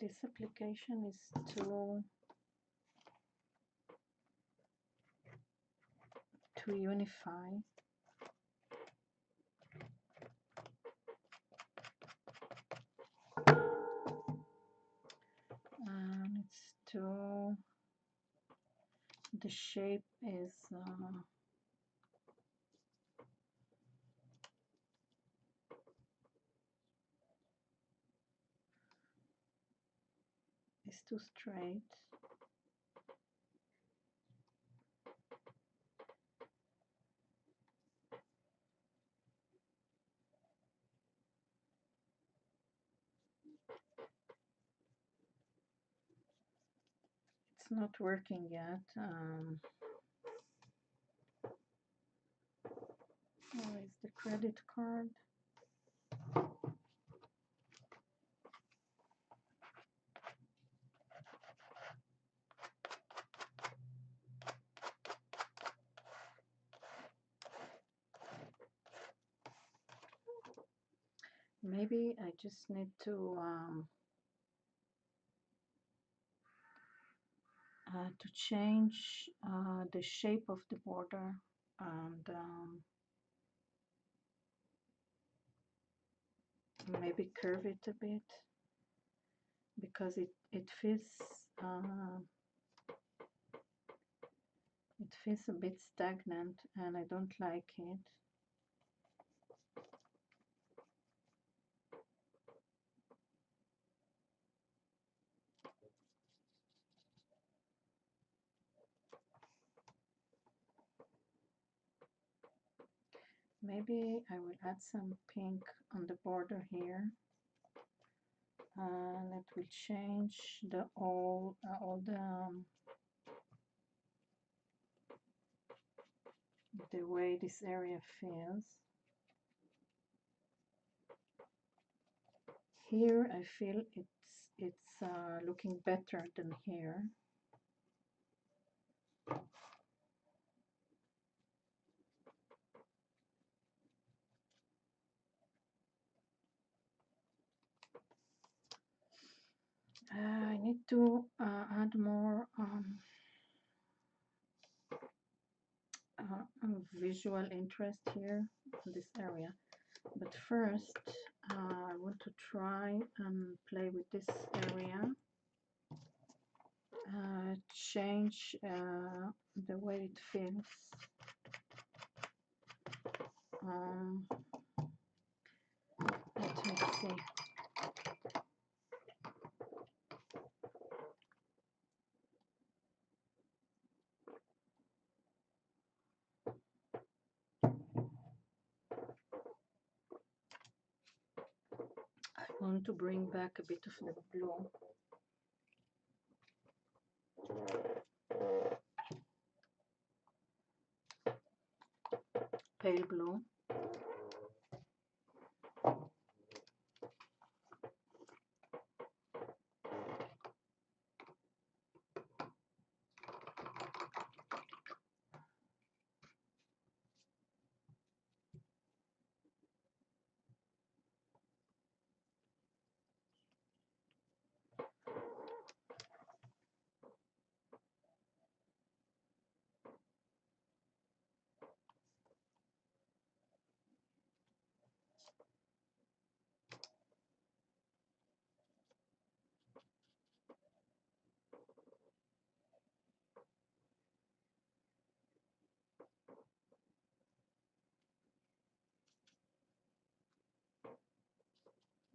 This application is to unify. And it's too, the shape is too straight. It's not working yet. Where is the credit card? Maybe I just need to change the shape of the border and maybe curve it a bit, because it feels a bit stagnant and I don't like it. Maybe I will add some pink on the border here, and it will change the all the way this area feels. Here I feel it's looking better than here. I need to add more visual interest here in this area. But first, I want to try and play with this area, change the way it feels. Let me see. I want to bring back a bit of the blue. Pale blue.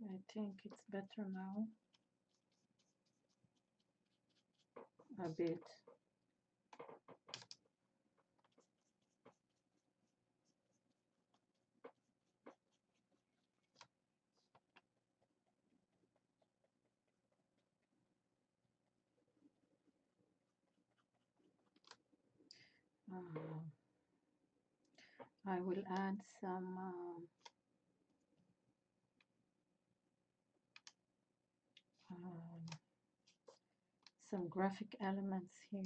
I think it's better now, a bit. I will add some graphic elements here.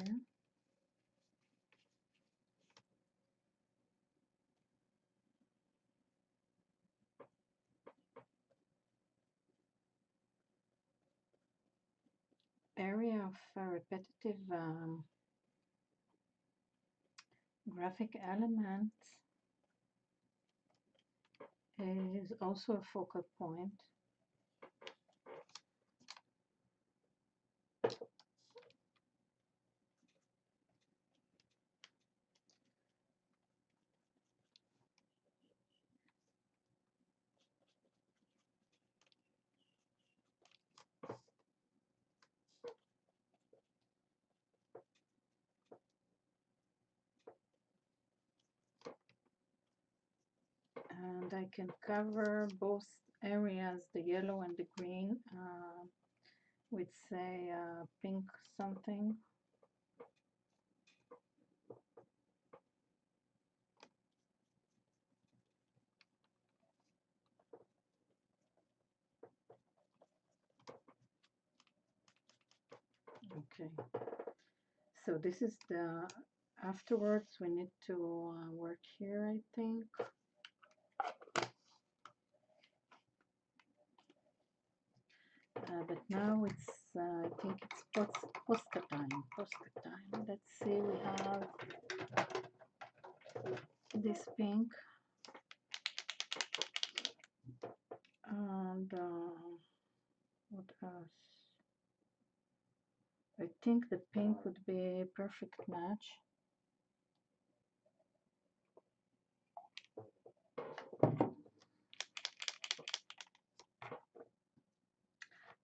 Area of repetitive graphic elements is also a focal point. And I can cover both areas, the yellow and the green, with say pink something. Okay, so this is the afterwards we need to work here, I think. But now it's I think it's poster time. Let's see, we have this pink and what else? I think the pink would be a perfect match.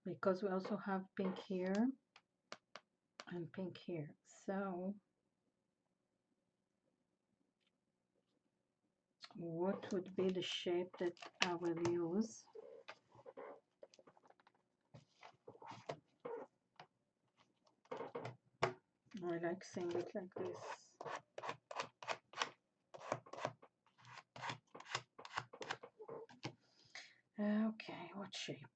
Because we also have pink here and pink here. So what would be the shape that I will use? I like seeing it like this. Okay, what shape?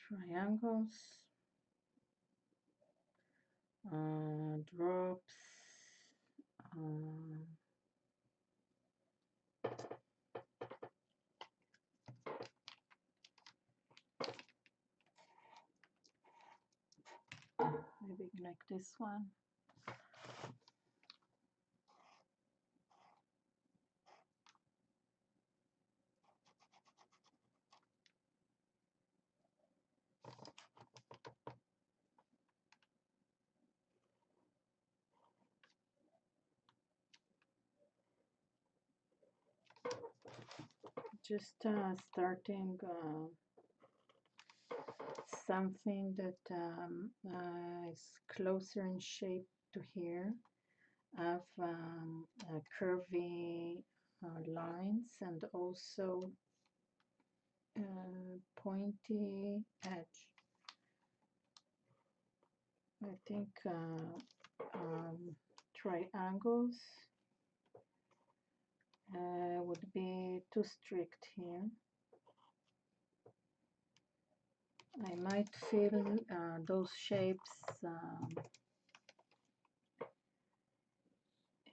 Triangles, drops, maybe like this one. Just starting something that is closer in shape to here. Have curvy lines and also pointy edge. I think triangles would be too strict here. I might fill those shapes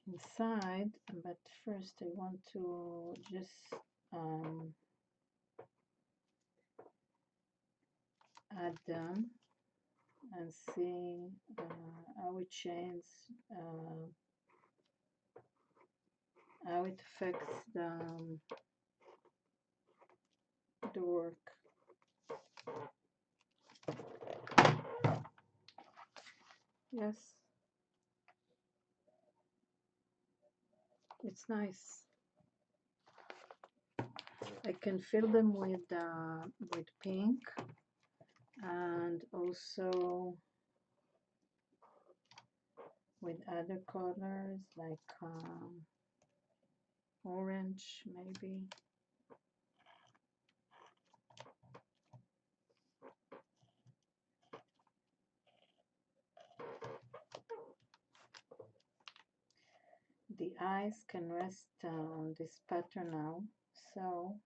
inside, but first I want to just add them and see how it changes, how it affects the work. Yes. It's nice. I can fill them with pink and also with other colors like orange maybe. The eyes can rest on this pattern now, so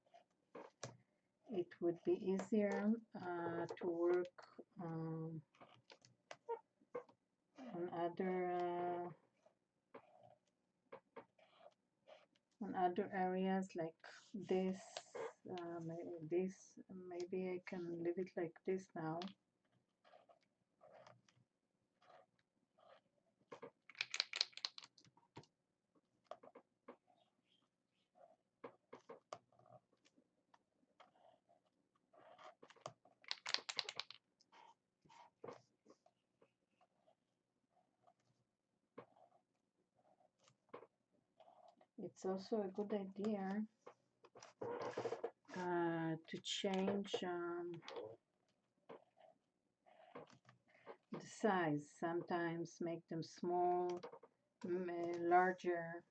it would be easier to work on other areas like this. Maybe I can leave it like this now. It's also a good idea to change the size. Sometimes make them small, larger.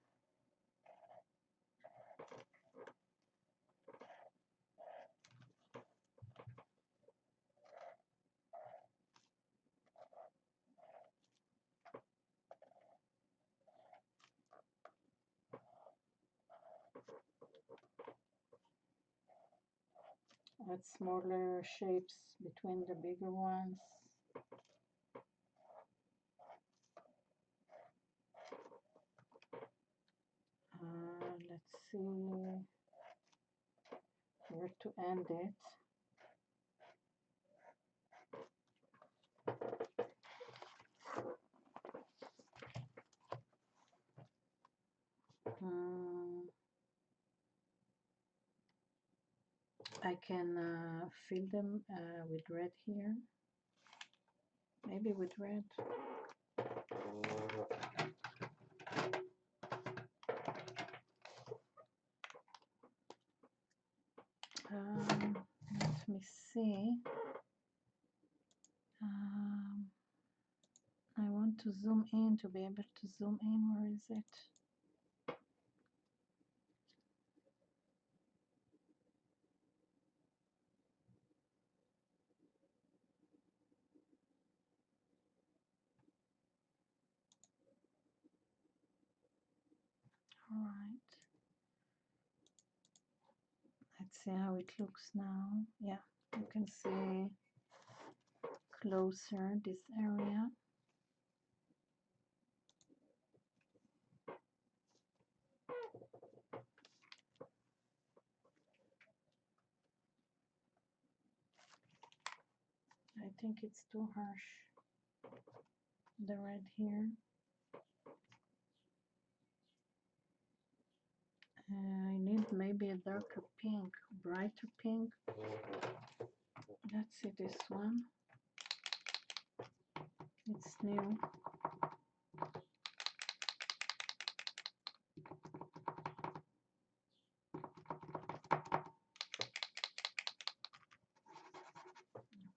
Add smaller shapes between the bigger ones. Let's see where to end it. I can fill them with red here, maybe with red. Let me see. I want to zoom in to be able to zoom in. Where is it? All right. Let's see how it looks now. Yeah, you can see closer this area. I think it's too harsh, the red here. I need maybe a darker pink, brighter pink. Let's see this one. It's new.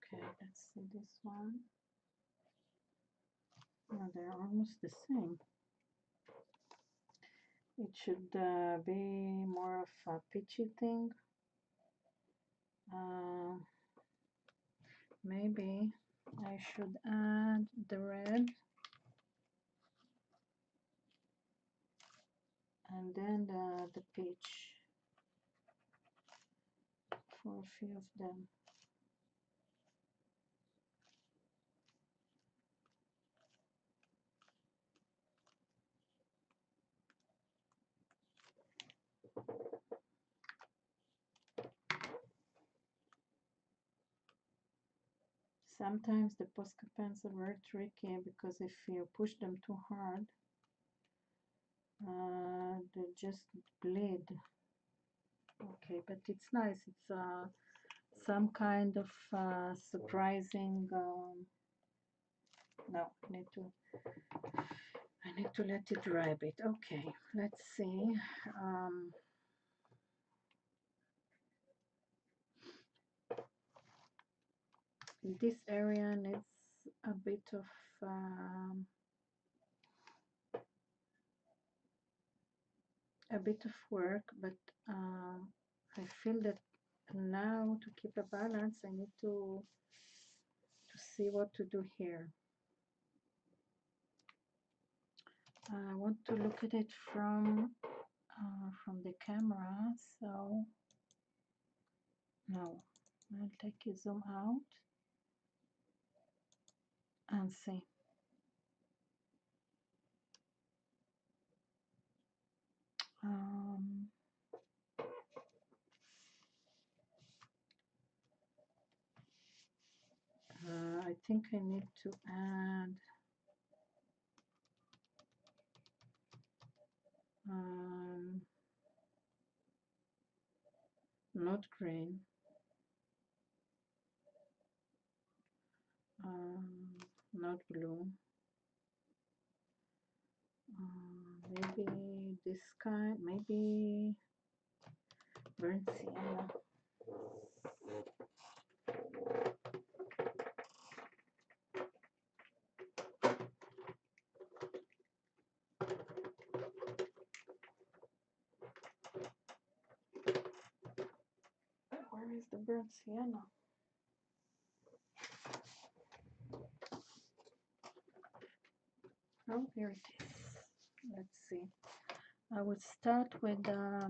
Okay, let's see this one. Oh, they're almost the same. It should be more of a peachy thing. Maybe I should add the red and then the peach for a few of them. Sometimes the Posca pens are very tricky because if you push them too hard, they just bleed. Okay, but it's nice. It's some kind of surprising. No, I need to I need to let it dry a bit. Okay, let's see. This area needs a bit of work, but I feel that now to keep a balance, I need to see what to do here. I want to look at it from the camera, so no, I'll take a zoom out and see. I think I need to add not green, not blue, maybe this kind, maybe burnt sienna. Where is the burnt sienna? Oh, here it is. Let's see. I would start with a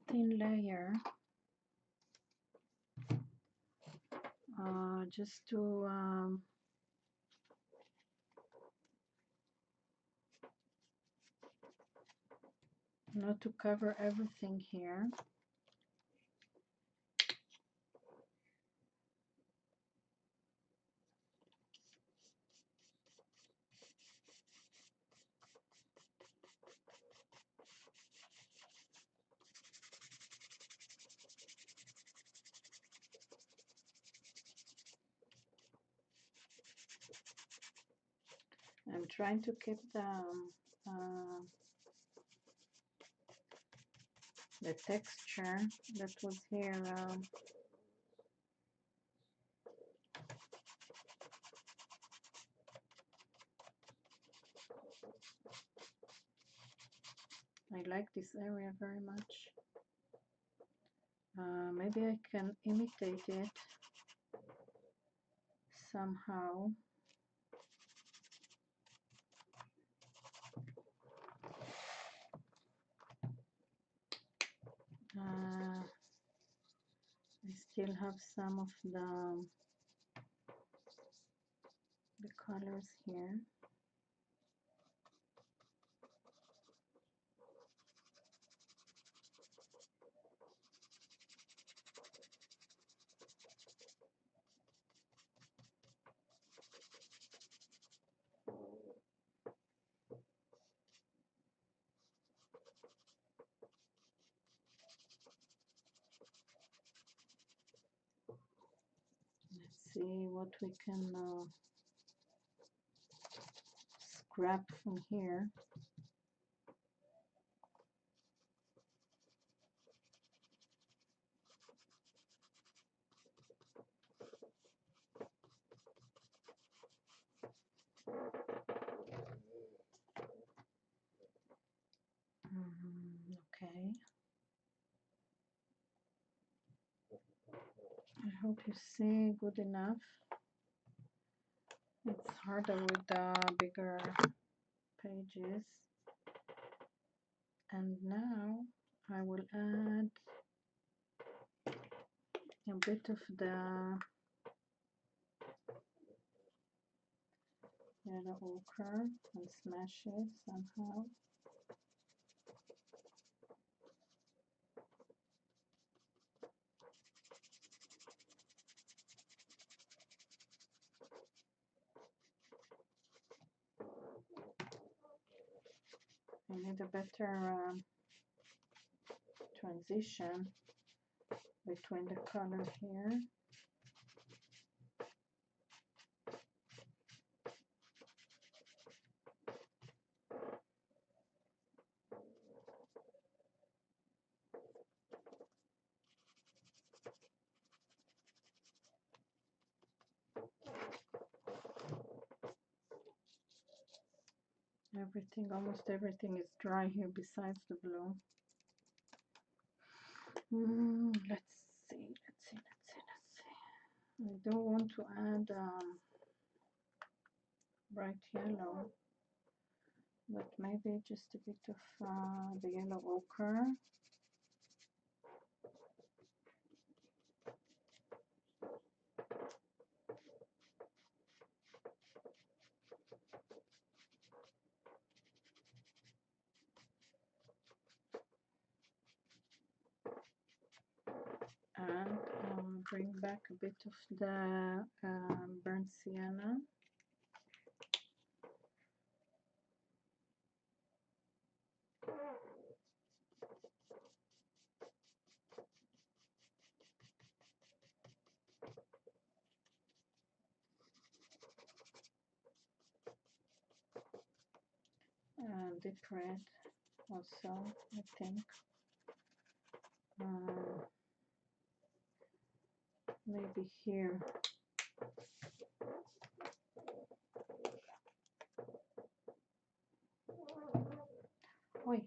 thin layer, just to not to cover everything here. I'm trying to keep the texture that was here. I like this area very much. Maybe I can imitate it somehow. I still have some of the colors here. Let's see what we can scrap from here. Okay. I hope you see good enough. It's harder with the bigger pages. And now I will add a bit of the yellow ochre and smash it somehow. I need a better transition between the color here. Everything, almost everything is dry here besides the blue. Let's see. I don't want to add bright yellow, but maybe just a bit of the yellow ochre. And bring back a bit of the burnt sienna. Deep red also, I think. Maybe here. Oi.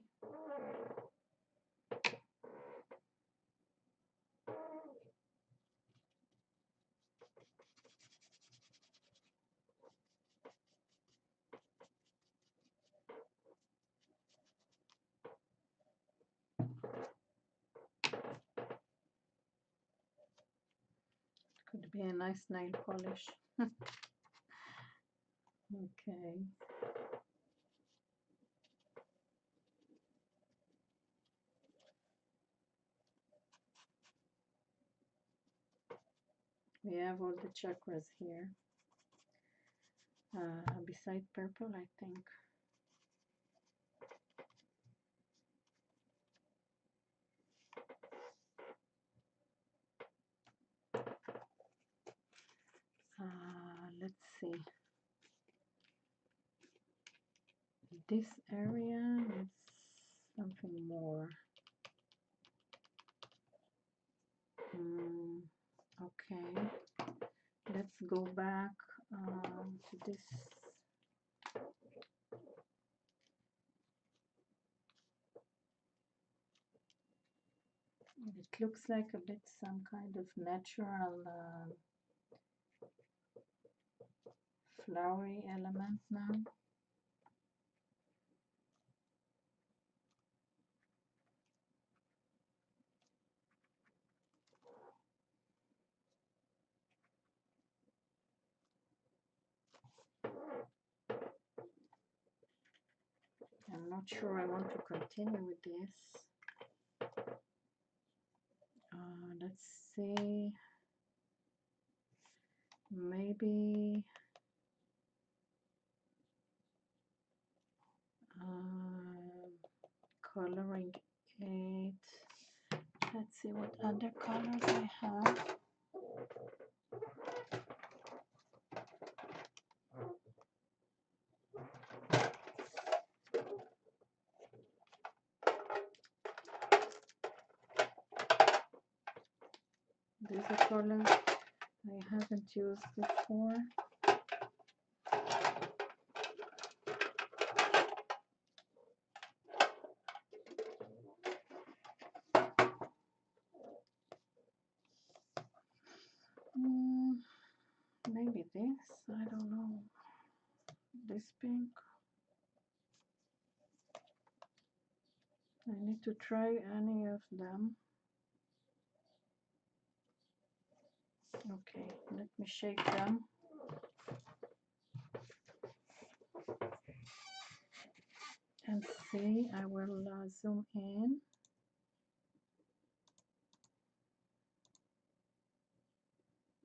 Could be a nice nail polish. Okay. We have all the chakras here. Beside purple, I think. Let's see. This area needs something more. Okay. Let's go back to this. It looks like a bit some kind of natural flowery element now. I'm not sure I want to continue with this. Let's see. Maybe coloring it. Let's see what other colors I have. These are colors I haven't used before. Maybe this, I don't know. This pink. I need to try any of them. Okay, let me shake them. And see, I will zoom in.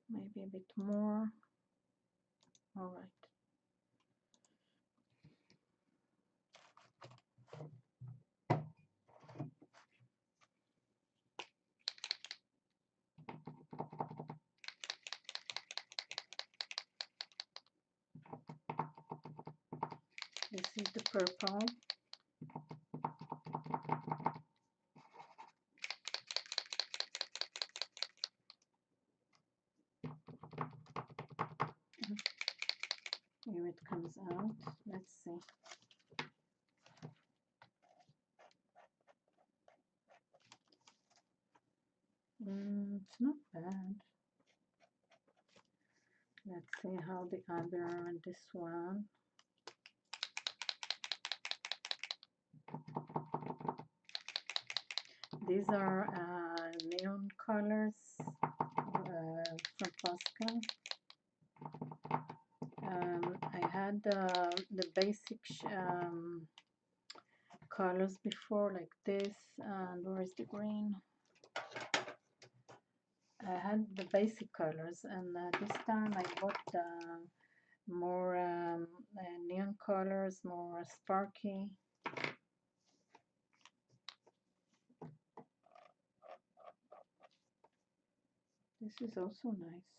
Maybe a bit more. All right. This is the purple. Here it comes out. Let's see. It's not bad. Let's see how the other, this one. These are neon colors from Pascal. I had the basic colors before, like this, and where is the green? I had the basic colors, and this time I bought more neon colors, more sparky. This is also nice.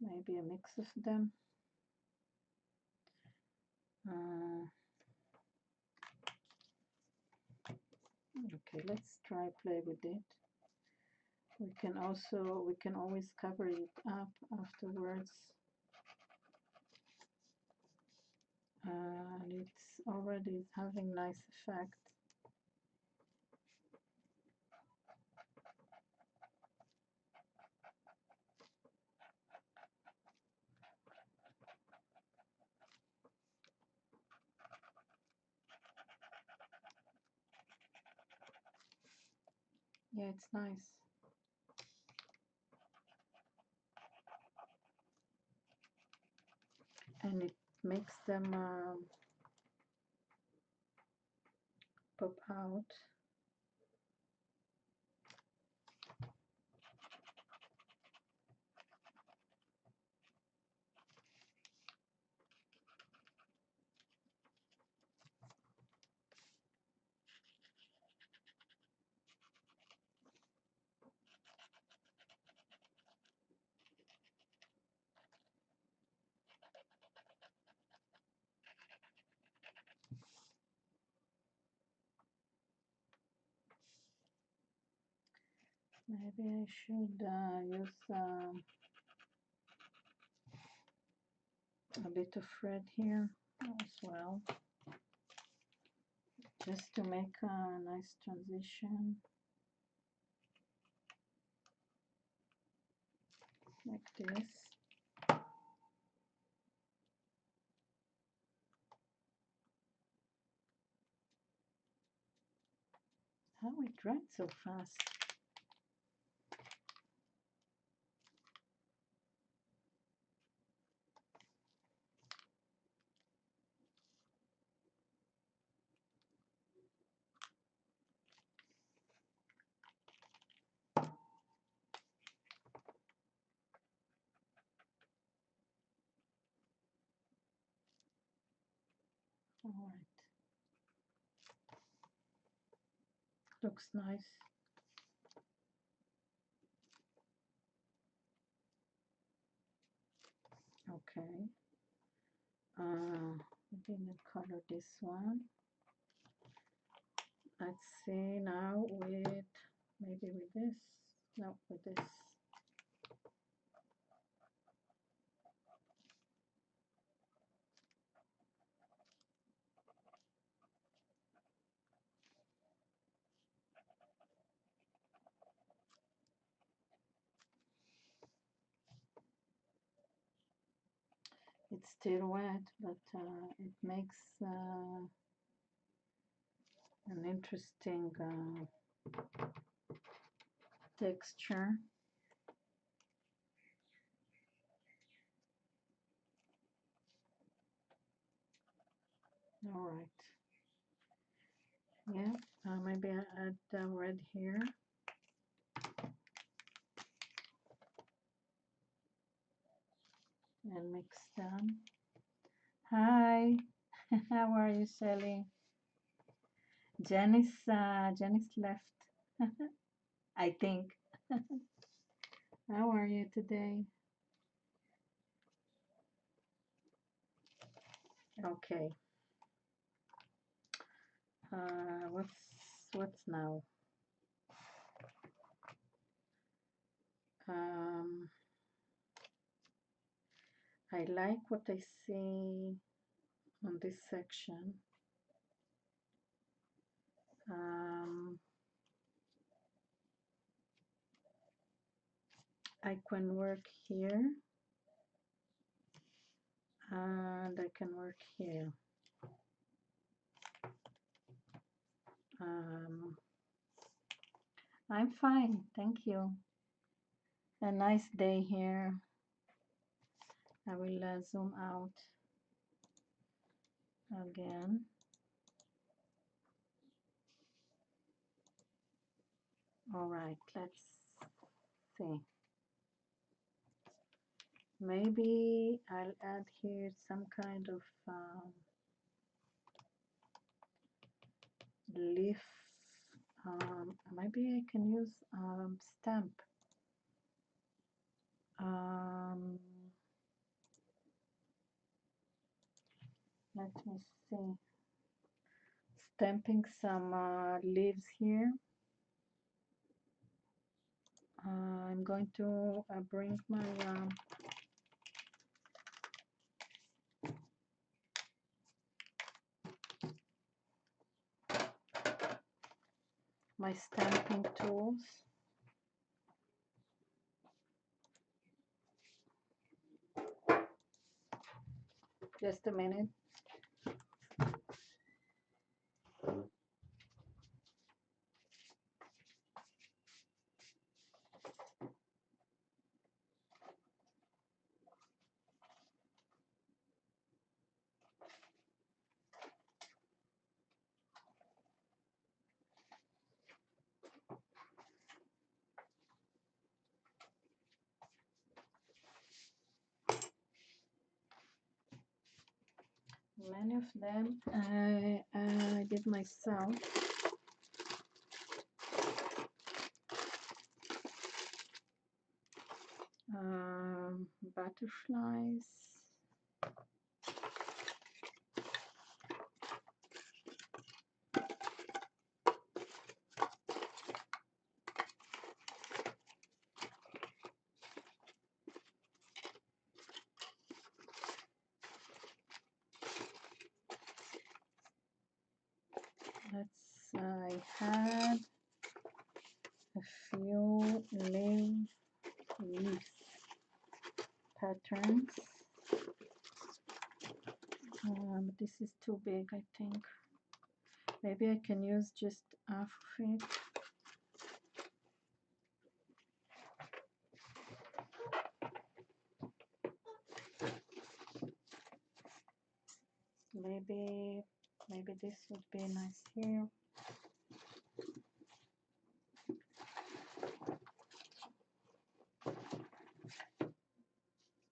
Maybe a mix of them. Okay, let's try play with it. We can always cover it up afterwards. It's already having nice effect. Yeah, it's nice. And it makes them pop out. Maybe I should use a bit of red here as well, just to make a nice transition, like this. How it dried so fast. All right, looks nice. Okay, we didn't color this one. Let's see now with, maybe with this, no, with this. It's still wet, but it makes an interesting texture. All right. Yeah, maybe I add the red here. And mix them. Hi, how are you, Shelly? Janice left, I think. How are you today? Okay. What's now? I like what I see on this section. I can work here and I can work here. I'm fine, thank you. A nice day here. I will zoom out again. All right, let's see. Maybe I'll add here some kind of leaf. Maybe I can use stamp. Let me see. Stamping some leaves here. I'm going to bring my stamping tools. Just a minute. Many of them I did myself. Butterflies. I had a few leaves patterns. This is too big, I think. Maybe I can use just half of it. Maybe this would be nice here.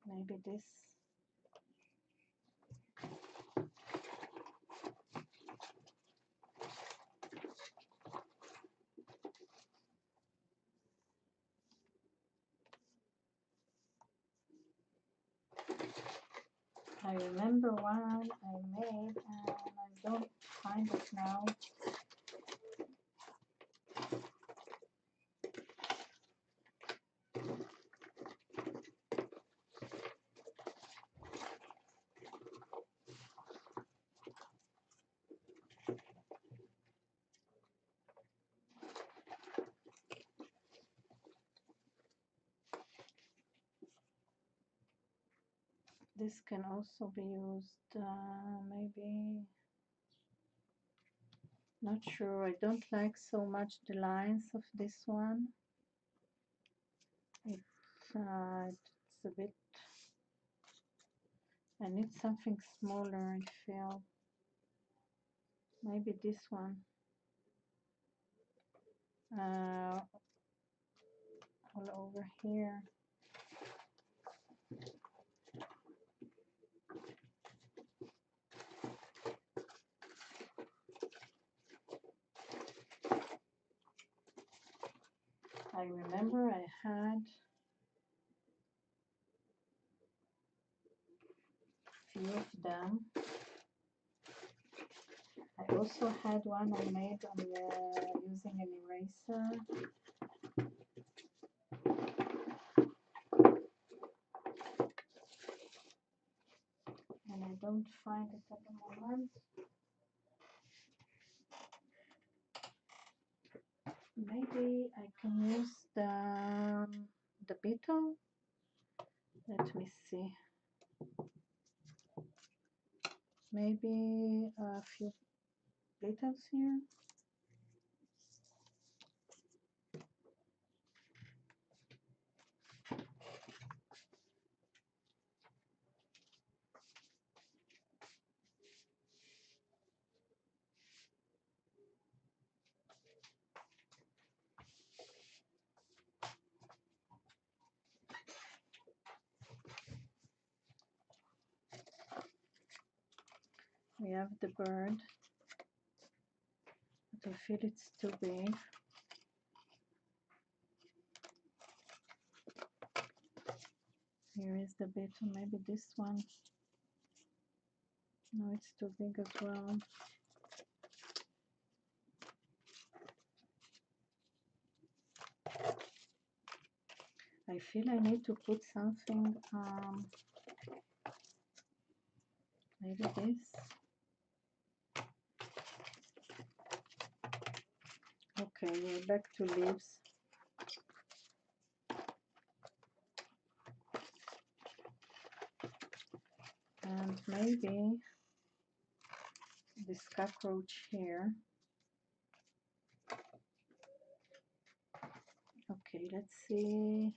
Maybe this. I remember one I made and I don't find it now. This can also be used, maybe, not sure. I don't like so much the lines of this one. It's a bit, I need something smaller, I feel. Maybe this one. All over here. I remember I had few of them. I also had one I made on using an eraser. And I don't find it at the moment. maybe I can use the beetle. Let me see. Maybe a few beetles here. We have the bird, but I feel it's too big. Here is the beetle, maybe this one. No, it's too big as well. I feel I need to put something, maybe this. Okay, we're back to leaves. And maybe this cockroach here. Okay, let's see.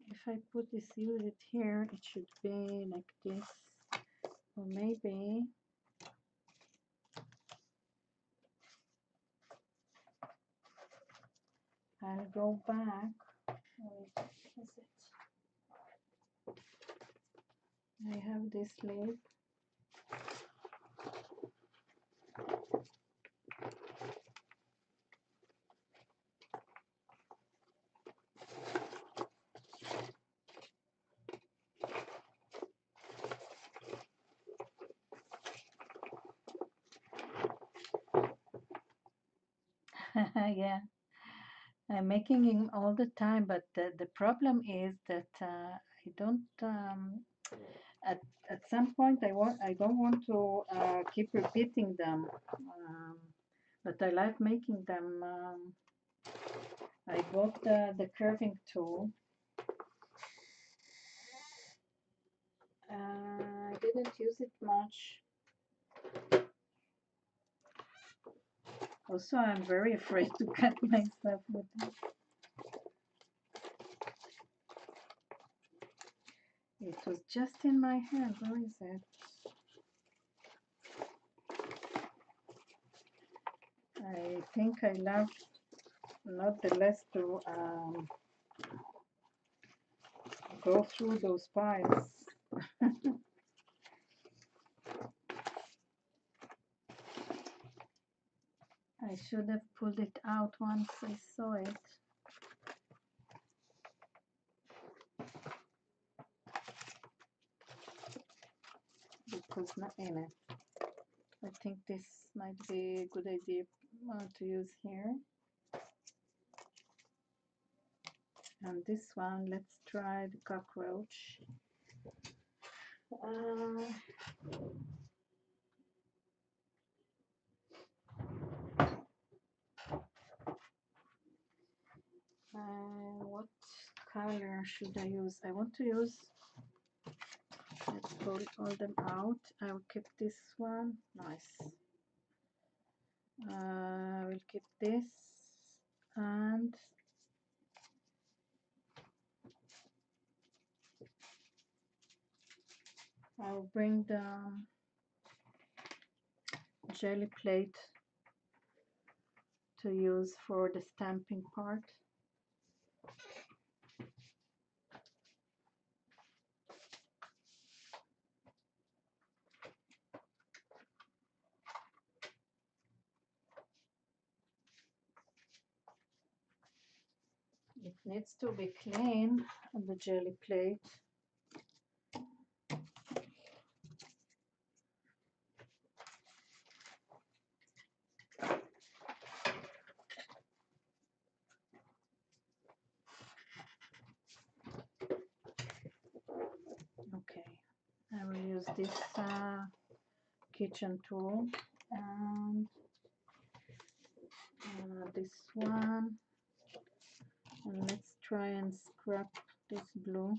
If I put this, use it here, it should be like this. Or maybe I'll go back. Wait, is it? I have this leaf. Yeah, I'm making him all the time, but the problem is that I don't. At some point, I don't want to keep repeating them, but I like making them. I bought the curving tool. I didn't use it much. Also, I'm very afraid to cut myself with it. It was just in my hand. Where is it? I think I left not the less to go through those piles. I should have pulled it out once I saw it. Because not in it. I think this might be a good idea to use here. And this one, let's try the cockroach. What color should I use? I want to use, let's pull all them out. I will keep this one, nice. I will keep this, and I'll bring the jelly plate to use for the stamping part. It needs to be clean, the jelly plate. Okay, I will use this kitchen tool and this one, and let's try and scrap this blue.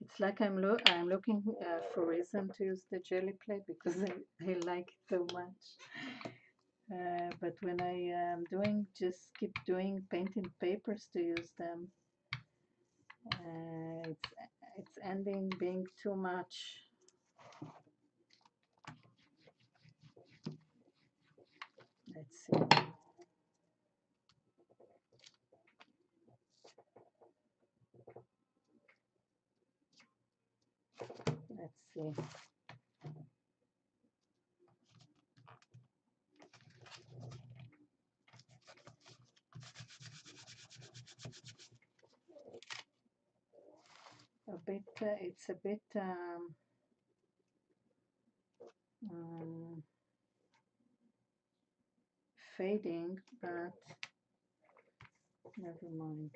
It's like I'm looking for reason to use the jelly plate because I like it so much. But when I am just keep doing painting papers to use them, it's ending being too much. Let's see. Let's see. A bit. It's a bit fading, but never mind.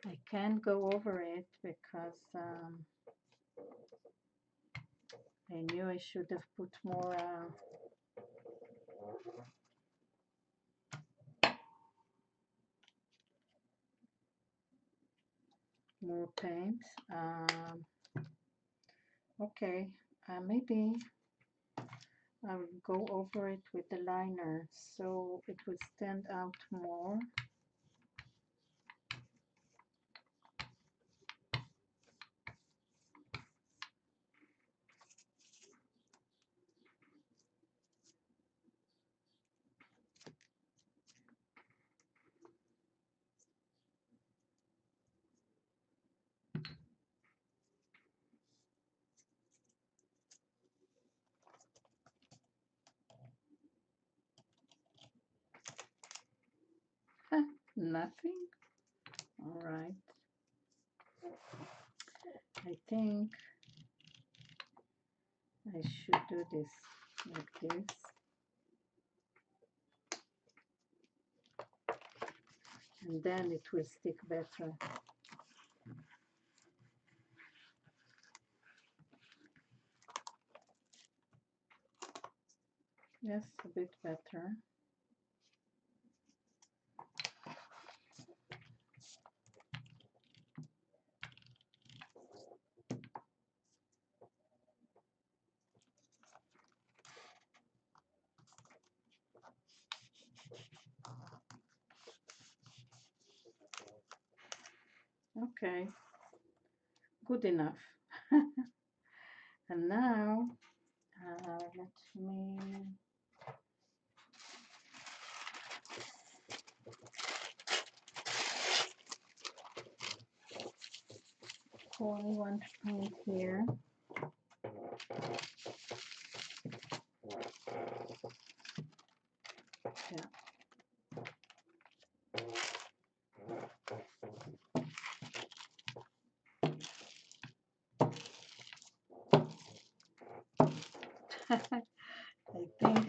I can't go over it because I knew I should have put more paint. Okay, maybe I will go over it with the liner so it will stand out more. Nothing. All right. I think I should do this like this. And then it will stick better. Yes, a bit better. Okay, good enough. And now, let me only want to paint here. Yeah. I think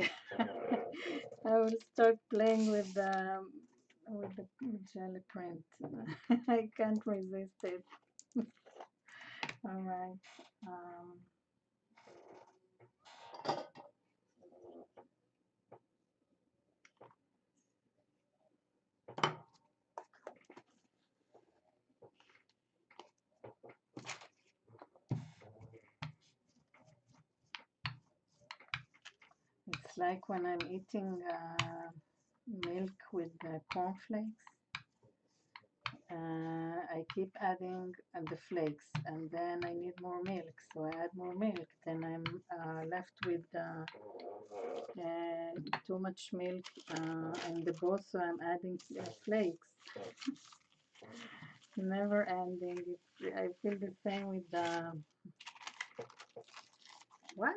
I will start playing with the jelly print. I can't resist it. All right. It's like when I'm eating milk with cornflakes. I keep adding the flakes, and then I need more milk, so I add more milk. Then I'm left with too much milk in the bowl, so I'm adding flakes. Never ending. I feel the same with the what?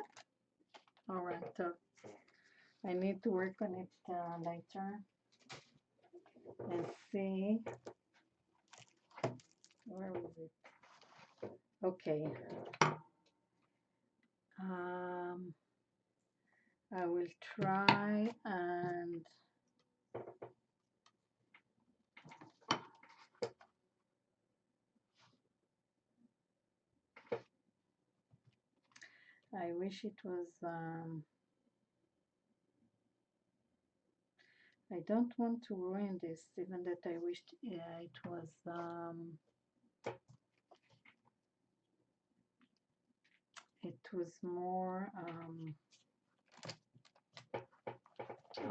All right, so I need to work on it later and see where is it. Okay. I will try and I wish it was, I don't want to ruin this, even that I wished it was more,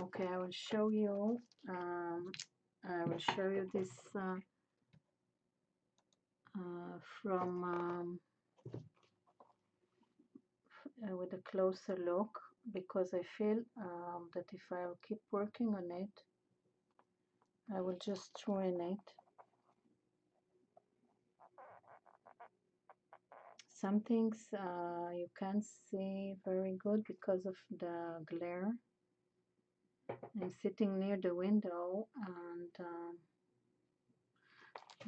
okay, I will show you, this from with a closer look, because I feel that if I'll keep working on it, I will just ruin it. Some things you can't see very good because of the glare. I'm sitting near the window, and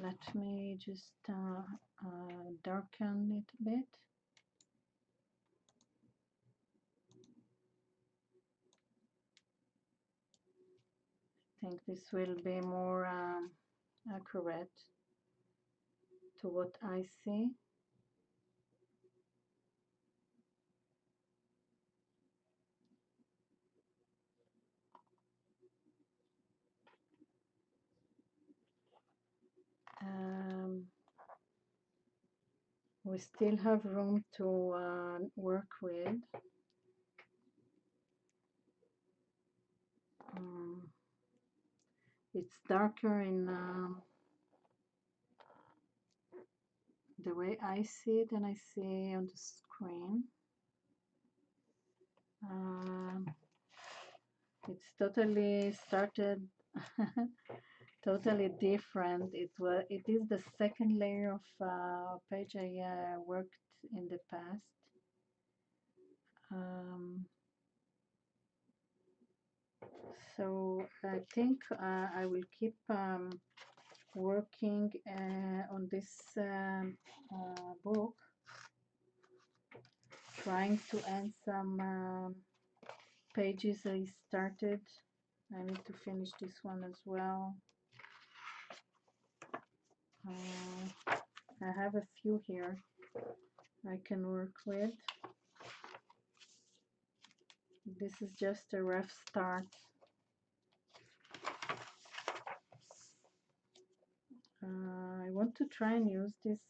let me just darken it a bit. I think this will be more accurate to what I see. We still have room to work with. It's darker in the way I see it than I see on the screen. It's totally started totally different. It is the second layer of page I worked in the past. So I think I will keep working on this book, trying to end some pages I started. I need to finish this one as well. I have a few here I can work with. This is just a rough start. I want to try and use this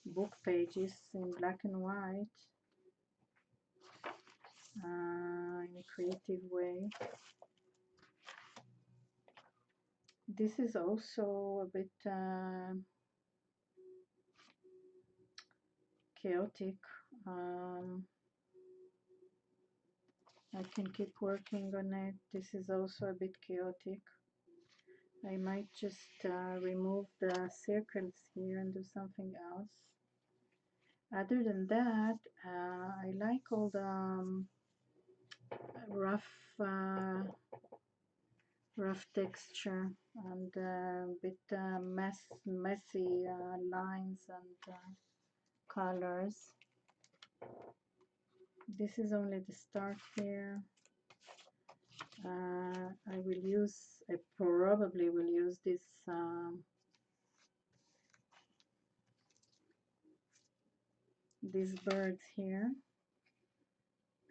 book pages in black and white in a creative way. This is also a bit chaotic. I can keep working on it. This is also a bit chaotic. I might just remove the circles here and do something else. Other than that, I like all the rough texture and a bit messy lines and colors. This is only the start here. I probably will use these birds here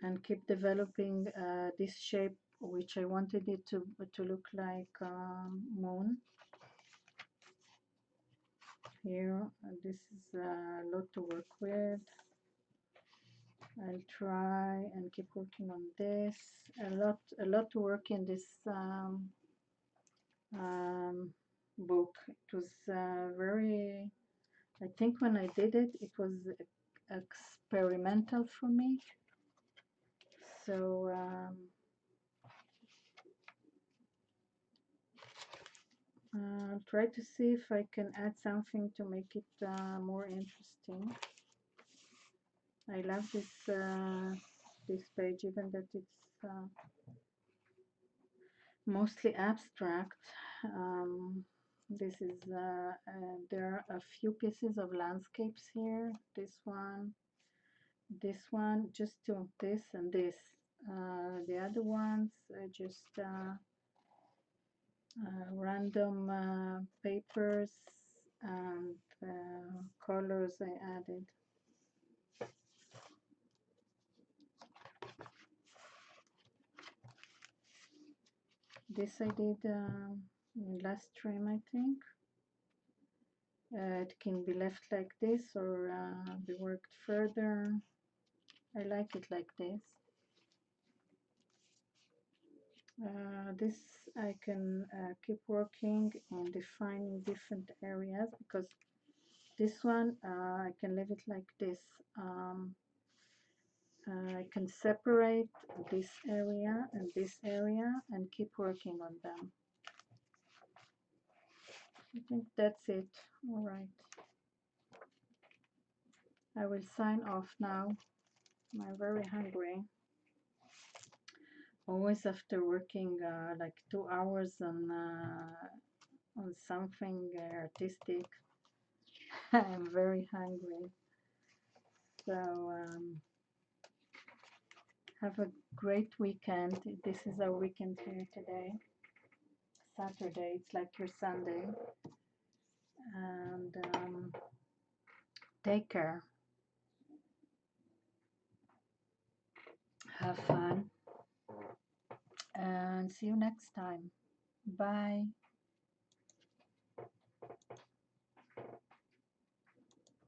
and keep developing this shape, which I wanted it to look like moon. Here, this is a lot to work with. I'll try and keep working on this. A lot to work in this book. It was very, I think when I did it, it was experimental for me. So I'll try to see if I can add something to make it more interesting. I love this page, even that it's mostly abstract. This is there are a few pieces of landscapes here. This one, just two, this and this. The other ones are just random papers and colors I added. This I did last trim, I think. It can be left like this or be worked further. I like it like this. This I can keep working and defining different areas, because this one I can leave it like this. I can separate this area and keep working on them. I think that's it. All right. I will sign off now. I'm very hungry. Always after working like 2 hours on something artistic, I'm very hungry. So have a great weekend. This is our weekend here today. Saturday, it's like your Sunday. And take care. Have fun. And see you next time. Bye.